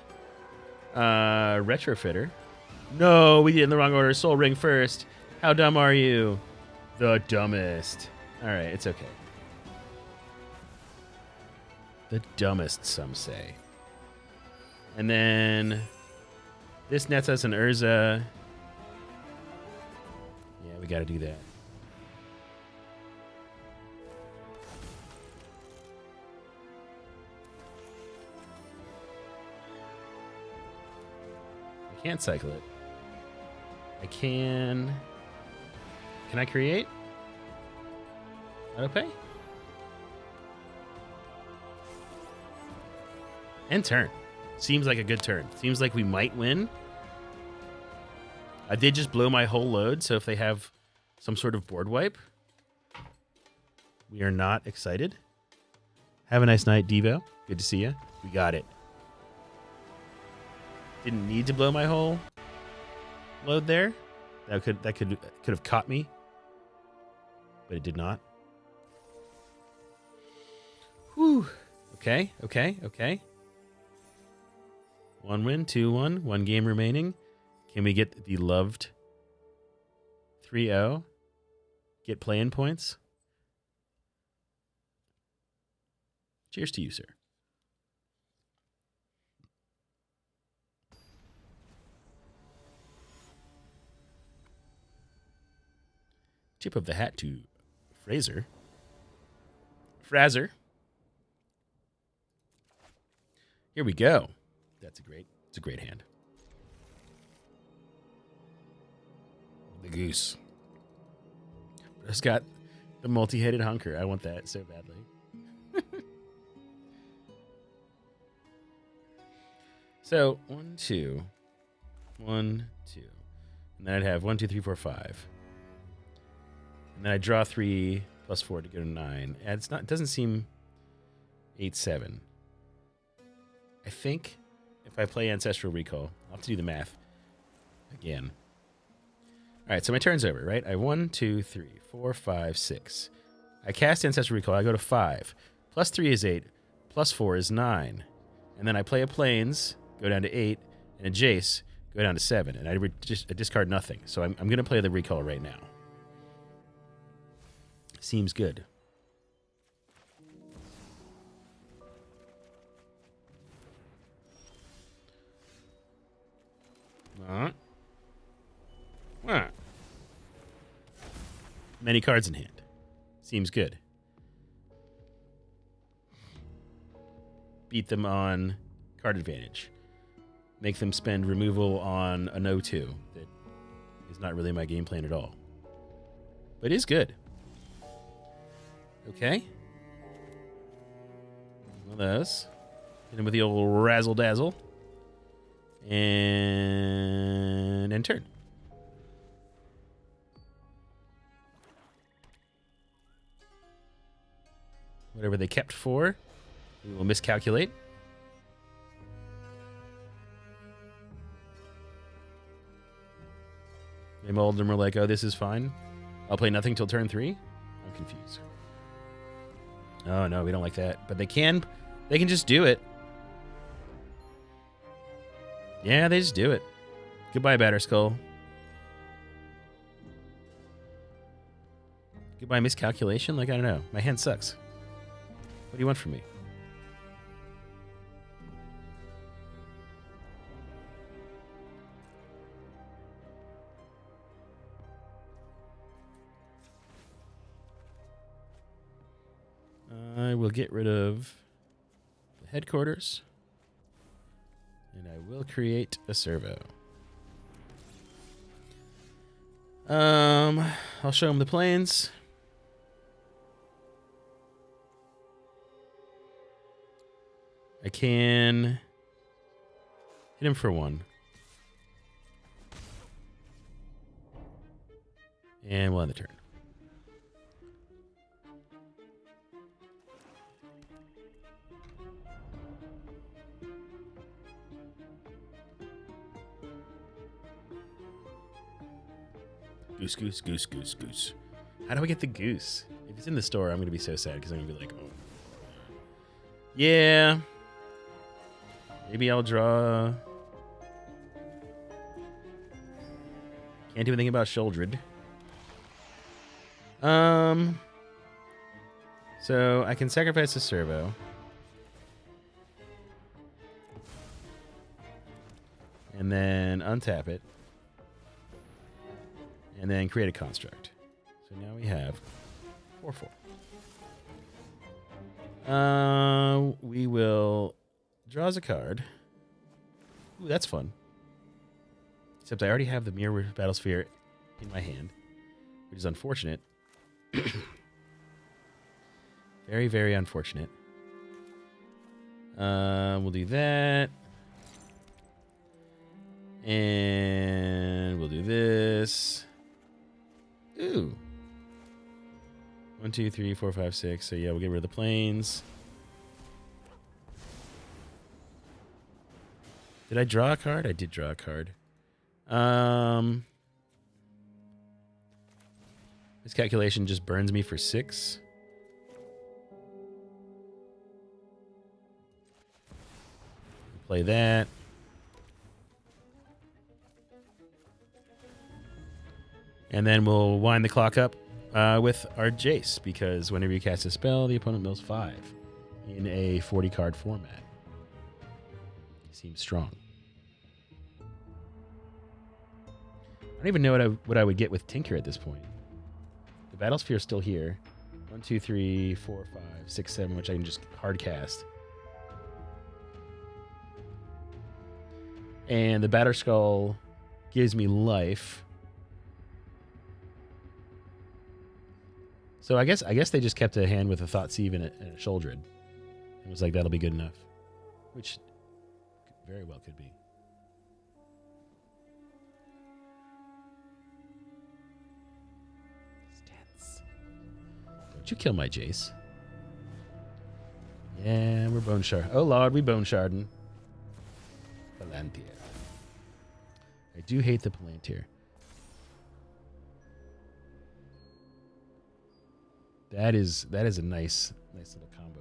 Retrofitter. No, we did it in the wrong order. Soul Ring first. How dumb are you? The dumbest. All right, it's okay. The dumbest, some say. And then this nets us an Urza. Yeah, we got to do that. I can't cycle it. I can... Can I create? Auto-pay? And turn. Seems like a good turn. Seems like we might win. I did just blow my whole load, so if they have some sort of board wipe, we are not excited. Have a nice night, Devo. Good to see you. We got it. Didn't need to blow my whole load there. That could have caught me, but it did not. Whew. Okay. 1 win, 2-1, 1 game remaining. Can we get the loved 3-0? Get play-in points? Cheers to you, sir. Tip of the hat to Fraser. Here we go. It's a great hand. The goose. It's got the multi-headed hunker. I want that so badly. So 1, 2, 1, 2, and then I'd have 1, 2, 3, 4, 5, and then I draw 3 plus 4 to go to 9. And it doesn't seem 8, 7. I think if I play Ancestral Recall, I'll have to do the math again. All right, so my turn's over, right? I have 1, 2, 3, 4, 5, 6. I cast Ancestral Recall. I go to 5. Plus 3 is 8. Plus 4 is 9. And then I play a Plains, go down to 8, and a Jace, go down to 7. And I discard nothing. So I'm going to play the Recall right now. Seems good. Many cards in hand. Seems good. Beat them on card advantage. Make them spend removal on a no-2 that is not really my game plan at all. But is good. Okay. One of those. Hit him with the old razzle-dazzle. And end turn. Whatever they kept for, we will miscalculate. They molded them, were like, oh, this is fine. I'll play nothing till turn 3. I'm confused. Oh, no, we don't like that. But they can just do it. Yeah, they just do it. Goodbye, Batterskull. Goodbye, miscalculation? Like, I don't know. My hand sucks. What do you want from me? I will get rid of the headquarters. And I will create a servo. I'll show him the planes. I can hit him for 1. And we'll end the turn. Goose, goose, goose, goose, goose. How do I get the goose? If it's in the store, I'm going to be so sad because I'm going to be like, oh. Yeah. Maybe I'll draw. Can't do anything about Sheoldred. So I can sacrifice a servo. And then untap it. And then create a construct. So now we have 4/4. We will draw as a card. Ooh, that's fun. Except I already have the Mirror Battlesphere in my hand, which is unfortunate. Very, very unfortunate. We'll do that. And we'll do this. Ooh. 1, 2, 3, 4, 5, 6. So yeah, we'll get rid of the planes. Did I draw a card? I did draw a card. This calculation just burns me for 6. Play that. And then we'll wind the clock up with our Jace, because whenever you cast a spell, the opponent mills 5 in a 40-card format. Seems strong. I don't even know what I would get with Tinker at this point. The Battlesphere is still here. 1, 2, 3, 4, 5, 6, 7, which I can just hard cast. And the Batterskull gives me life. So I guess they just kept a hand with a Thoughtseize and a Sholdred. It was like, that'll be good enough. Which very well could be. Stats. Don't you kill my Jace. Yeah, we're bone shard. Oh lord, we bone sharding. Palantir. I do hate the Palantir. That is a nice little combo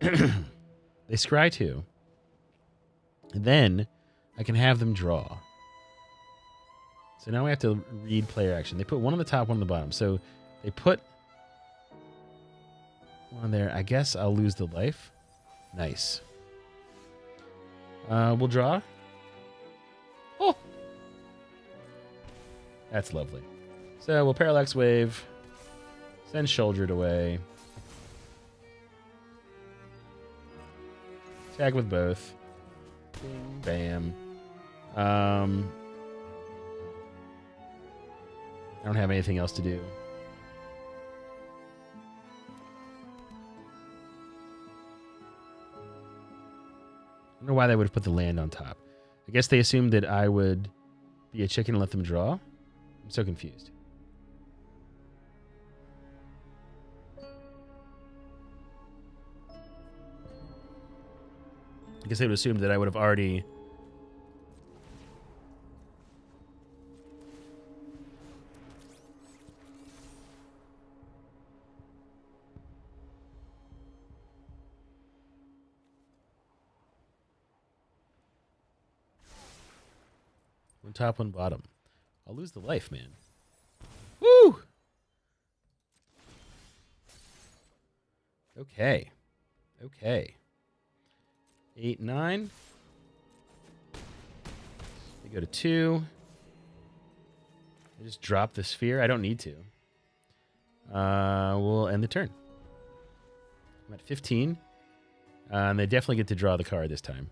there. They scry 2. And then I can have them draw. So now we have to read player action. They put one on the top, one on the bottom. So they put one there. I guess I'll lose the life. Nice. We'll draw. Oh! That's lovely. So we'll Parallax Wave. Send Shouldered away. Tag with both. Bing, bam. I don't have anything else to do. I don't know why they would have put the land on top. I guess they assumed that I would be a chicken and let them draw. I'm so confused. I guess they would assume that I would have already... One top, one bottom. I'll lose the life, man. Woo! Okay. Okay. 8, 9. They go to 2. I just drop the sphere. I don't need to. We'll end the turn. I'm at 15. And they definitely get to draw the card this time.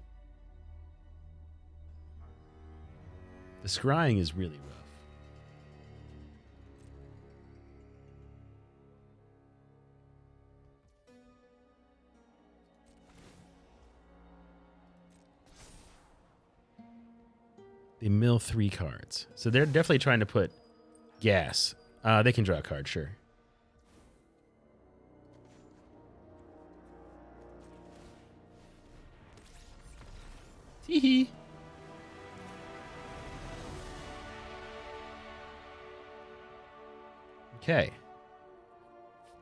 The scrying is really rough. They mill 3 cards. So they're definitely trying to put gas. They can draw a card, sure. Tee-hee. Okay.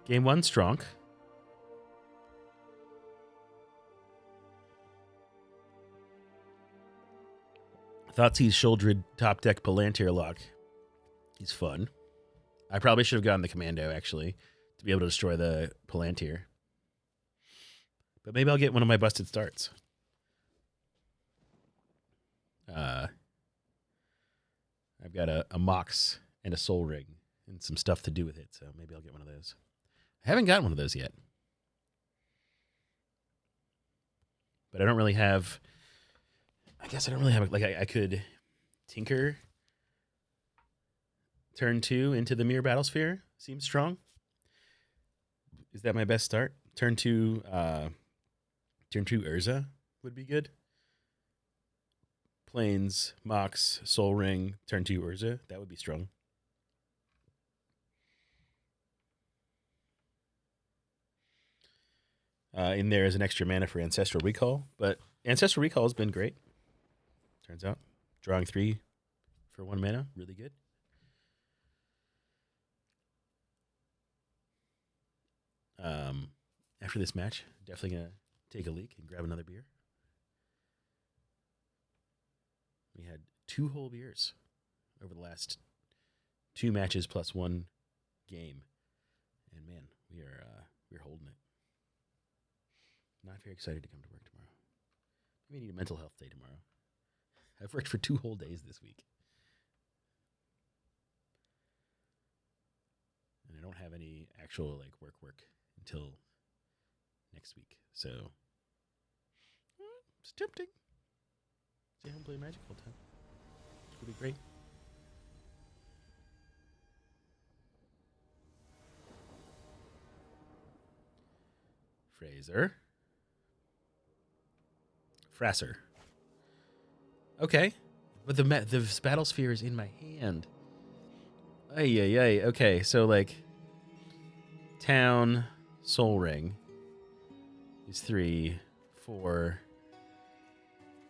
Game 1, strong. Thoughtseize Shouldered top deck Palantir lock. He's fun. I probably should have gotten the Commando, actually, to be able to destroy the Palantir. But maybe I'll get one of my busted starts. I've got a Mox and a Soul Ring and some stuff to do with it, so maybe I'll get one of those. I haven't got one of those yet. But I don't really have... I guess I don't really have... Like, I could tinker turn 2 into the Mirror Battlesphere. Seems strong. Is that my best start? Turn 2 Urza would be good. Plains, Mox, Soul Ring, turn 2 Urza. That would be strong. In there is an extra mana for Ancestral Recall, but Ancestral Recall has been great. Turns out, drawing 3 for 1 mana, really good. After this match, definitely gonna take a leak and grab another beer. We had 2 whole beers over the last 2 matches plus 1 game, and man, we're holding it. Not very excited to come to work tomorrow. Maybe need a mental health day tomorrow. I've worked for 2 whole days this week. I don't have any actual like work until next week. So it's tempting. Stay home, play Magic all the time. It'll be great. Frasser. Okay. But the battle sphere is in my hand. Ay. Okay, so like town, soul ring is 3, 4.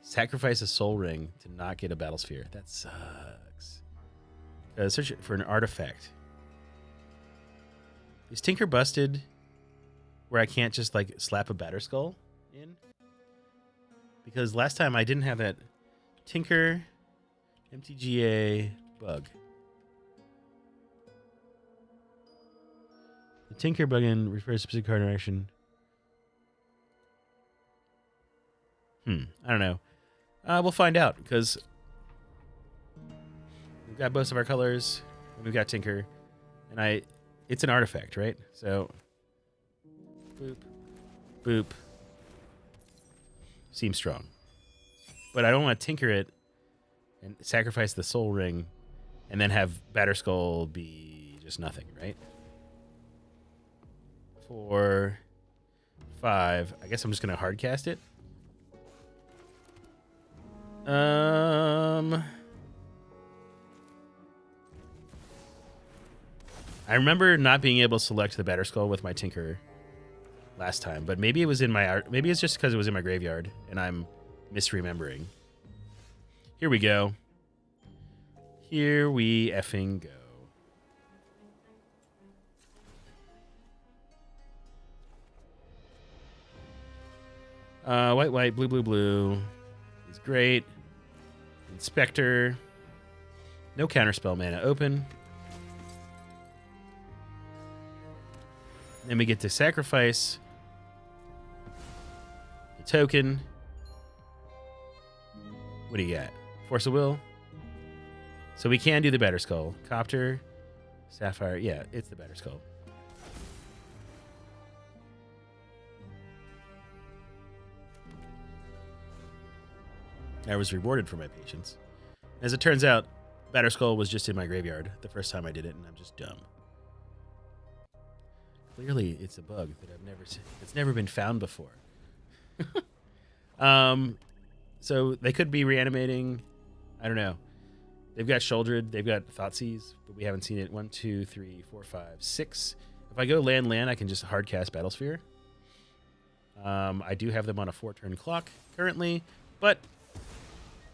Sacrifice a soul ring to not get a battle sphere. That sucks. Search for an artifact. Is Tinker busted where I can't just like slap a batter skull in? Because last time I didn't have that Tinker MTGA bug. The Tinker bug-in refers to specific card interaction. I don't know. We'll find out because we've got both of our colors and we've got Tinker, and it's an artifact, right? So boop, boop. Seems strong, but I don't want to Tinker it and sacrifice the soul ring, and then have Batterskull be just nothing, right? 4, 5. I guess I'm just gonna hard cast it. I remember not being able to select the Batterskull with my Tinker last time, but maybe it was in my maybe it's just because it was in my graveyard and I'm misremembering. Here we go. Here we effing go. White, blue is great. Inspector. No counterspell mana open. Then we get to sacrifice the token. What do you got? Force of Will. So we can do the Batterskull. Copter, Sapphire. Yeah, it's the Batterskull. I was rewarded for my patience. As it turns out, Batterskull was just in my graveyard the first time I did it, and I'm just dumb. Clearly, it's a bug that I've never seen. It's never been found before. So they could be reanimating. I don't know. They've got Shouldered. They've got Thoughtseize, but we haven't seen it. 1, 2, 3, 4, 5, 6. If I go land, I can just hard cast Battlesphere. I do have them on a 4-turn clock currently, but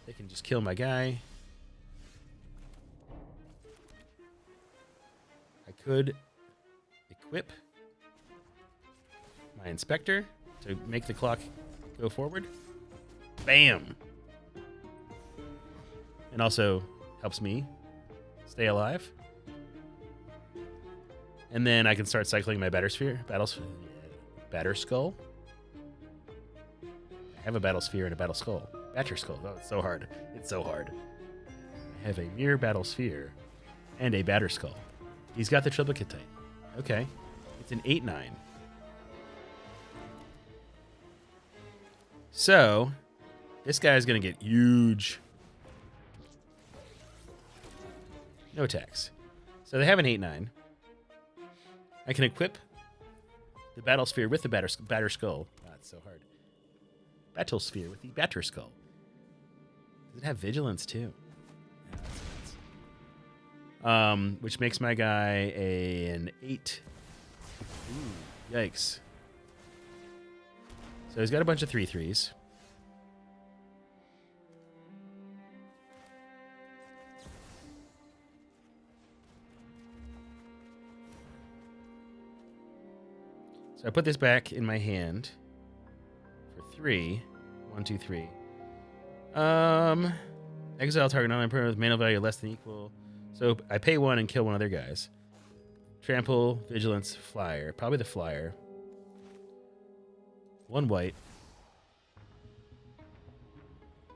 they can just kill my guy. I could equip my Inspector to make the clock go forward. Bam! And also helps me stay alive. And then I can start cycling my Batterskull. I have a Battlesphere and a Battleskull. Batterskull. Oh, it's so hard. It's so hard. I have a Mirror Battlesphere and a Batterskull. He's got the triplicate type. Okay. It's an 8/9. So, this guy's going to get huge. No attacks. So they have an 8/9. I can equip the Battlesphere with the Batterskull. Ah, it's so hard. Battlesphere with the Batterskull. Does it have Vigilance too? Yeah, that's nuts. Which makes my guy an 8. Ooh, yikes. So he's got a bunch of 3/3s. So I put this back in my hand for 3. 1, 2, 3. Exile target non-permanent with mana value less than equal. So I pay 1 and kill one of their guys. Trample, Vigilance, Flyer. Probably the Flyer. 1 white.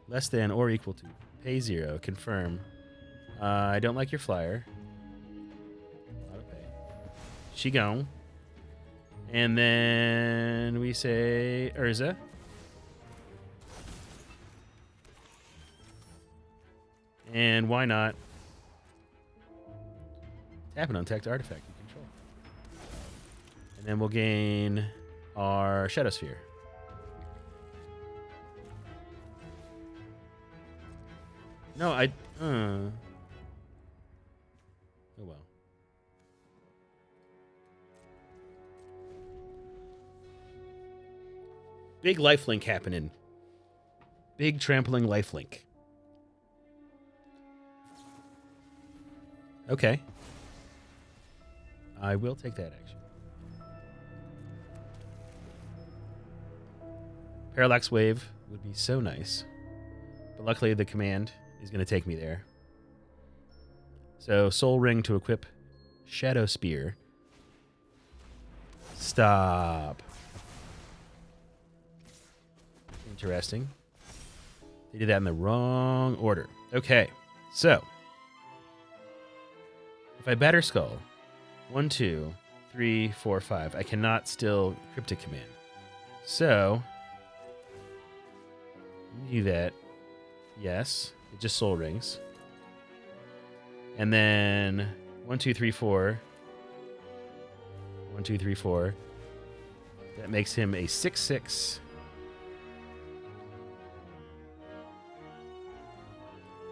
Less than or equal to. Pay 0. Confirm. I don't like your Flyer. Auto pay. She gone. And then we say Urza. And why not tap an untapped artifact you control? And then we'll gain our Shadow Sphere. No, oh well. Big lifelink happening. Big trampling lifelink. Okay. I will take that action. Parallax Wave would be so nice. But luckily the command is going to take me there. So Soul Ring to equip Shadow Spear. Stop. Interesting. They did that in the wrong order. Okay, so if I batter Skull, 1, 2, 3, 4, 5, I cannot still Cryptic Command. So do that. Yes, it just Soul Rings. And then 1, 2, 3, 4. 1, 2, 3, 4. That makes him a 6/6.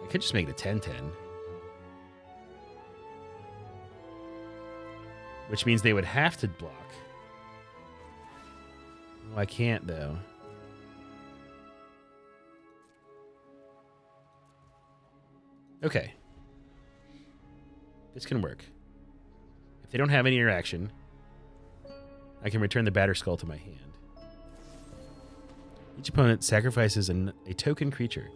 I could just make it a 10/10. Which means they would have to block. Oh, I can't, though. Okay. This can work. If they don't have any interaction, I can return the Batter Skull to my hand. Each opponent sacrifices a token creature.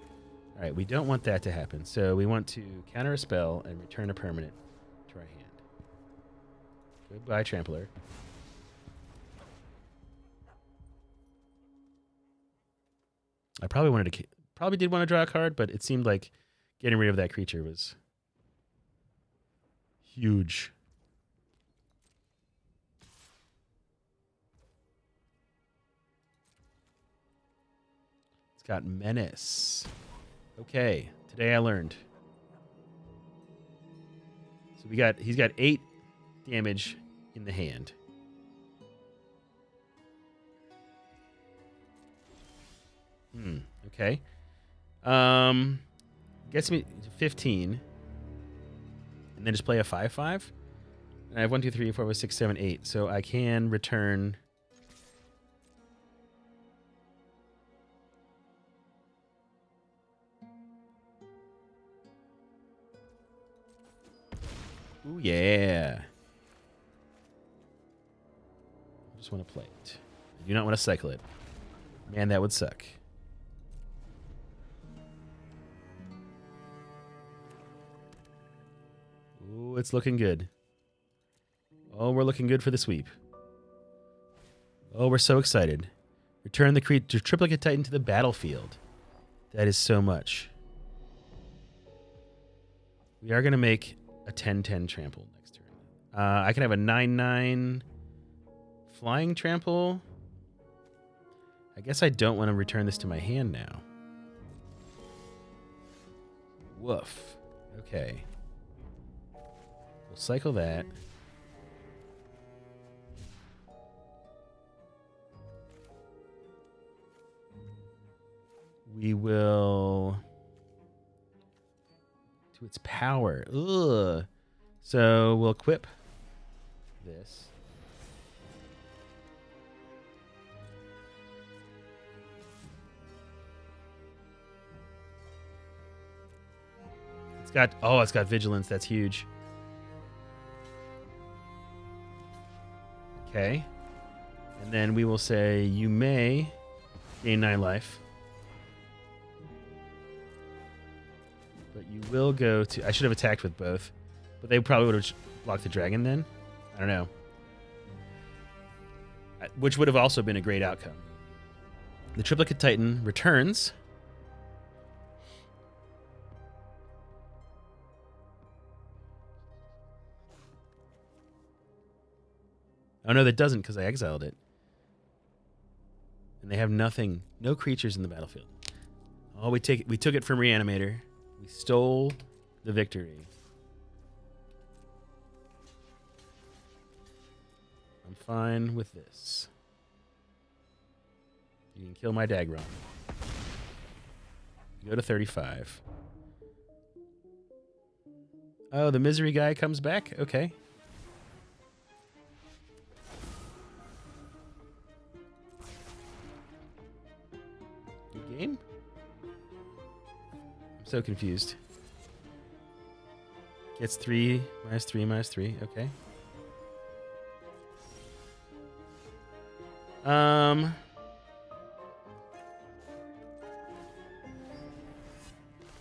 All right, we don't want that to happen, so we want to counter a spell and return a permanent to our hand. Goodbye, Trampler. I probably did want to draw a card, but it seemed like getting rid of that creature was huge. It's got Menace. Okay, today I learned. So he's got 8 damage in the hand. Okay. Gets me to 15. And then just play a 5/5. And I have 1, 2, 3, 4, 5, 6, 7, 8. So I can return. Ooh, yeah. I just want to play it. I do not want to cycle it. Man, that would suck. Ooh, it's looking good. Oh, we're looking good for the sweep. Oh, we're so excited. Return the creature Triplicate Titan to the battlefield. That is so much. We are going to make a 10/10 trample next turn. I can have a 9/9 flying trample. I guess I don't want to return this to my hand now. Woof. Okay. We'll cycle that. We will to its power. Ugh. So we'll equip this. It's got vigilance. That's huge. Okay. And then we will say you may gain 9 life. But you will go to... I should have attacked with both. But they probably would have blocked the dragon then. I don't know. Which would have also been a great outcome. The Triplicate Titan returns. no, that doesn't because I exiled it. And they have nothing, no creatures in the battlefield. Oh, we took it from Reanimator. We stole the victory. I'm fine with this. You can kill my Dagron. Go to 35. Oh, the misery guy comes back? Okay. Good game? I'm so confused. Gets 3, -3. Okay.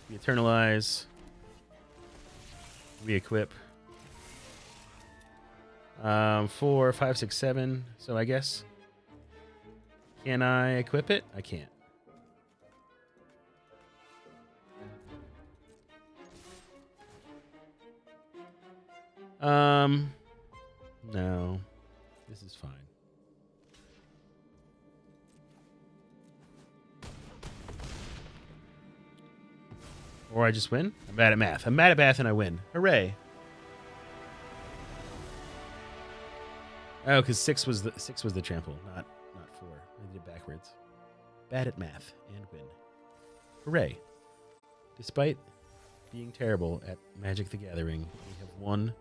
We eternalize. We equip. 4, 5, 6, 7. So I guess. Can I equip it? I can't. No. This is fine. Or I just win? I'm bad at math. I'm mad at math and I win. Hooray. Oh, because 6 was the trample, not 4. I did it backwards. Bad at math and win. Hooray. Despite being terrible at Magic the Gathering, we have won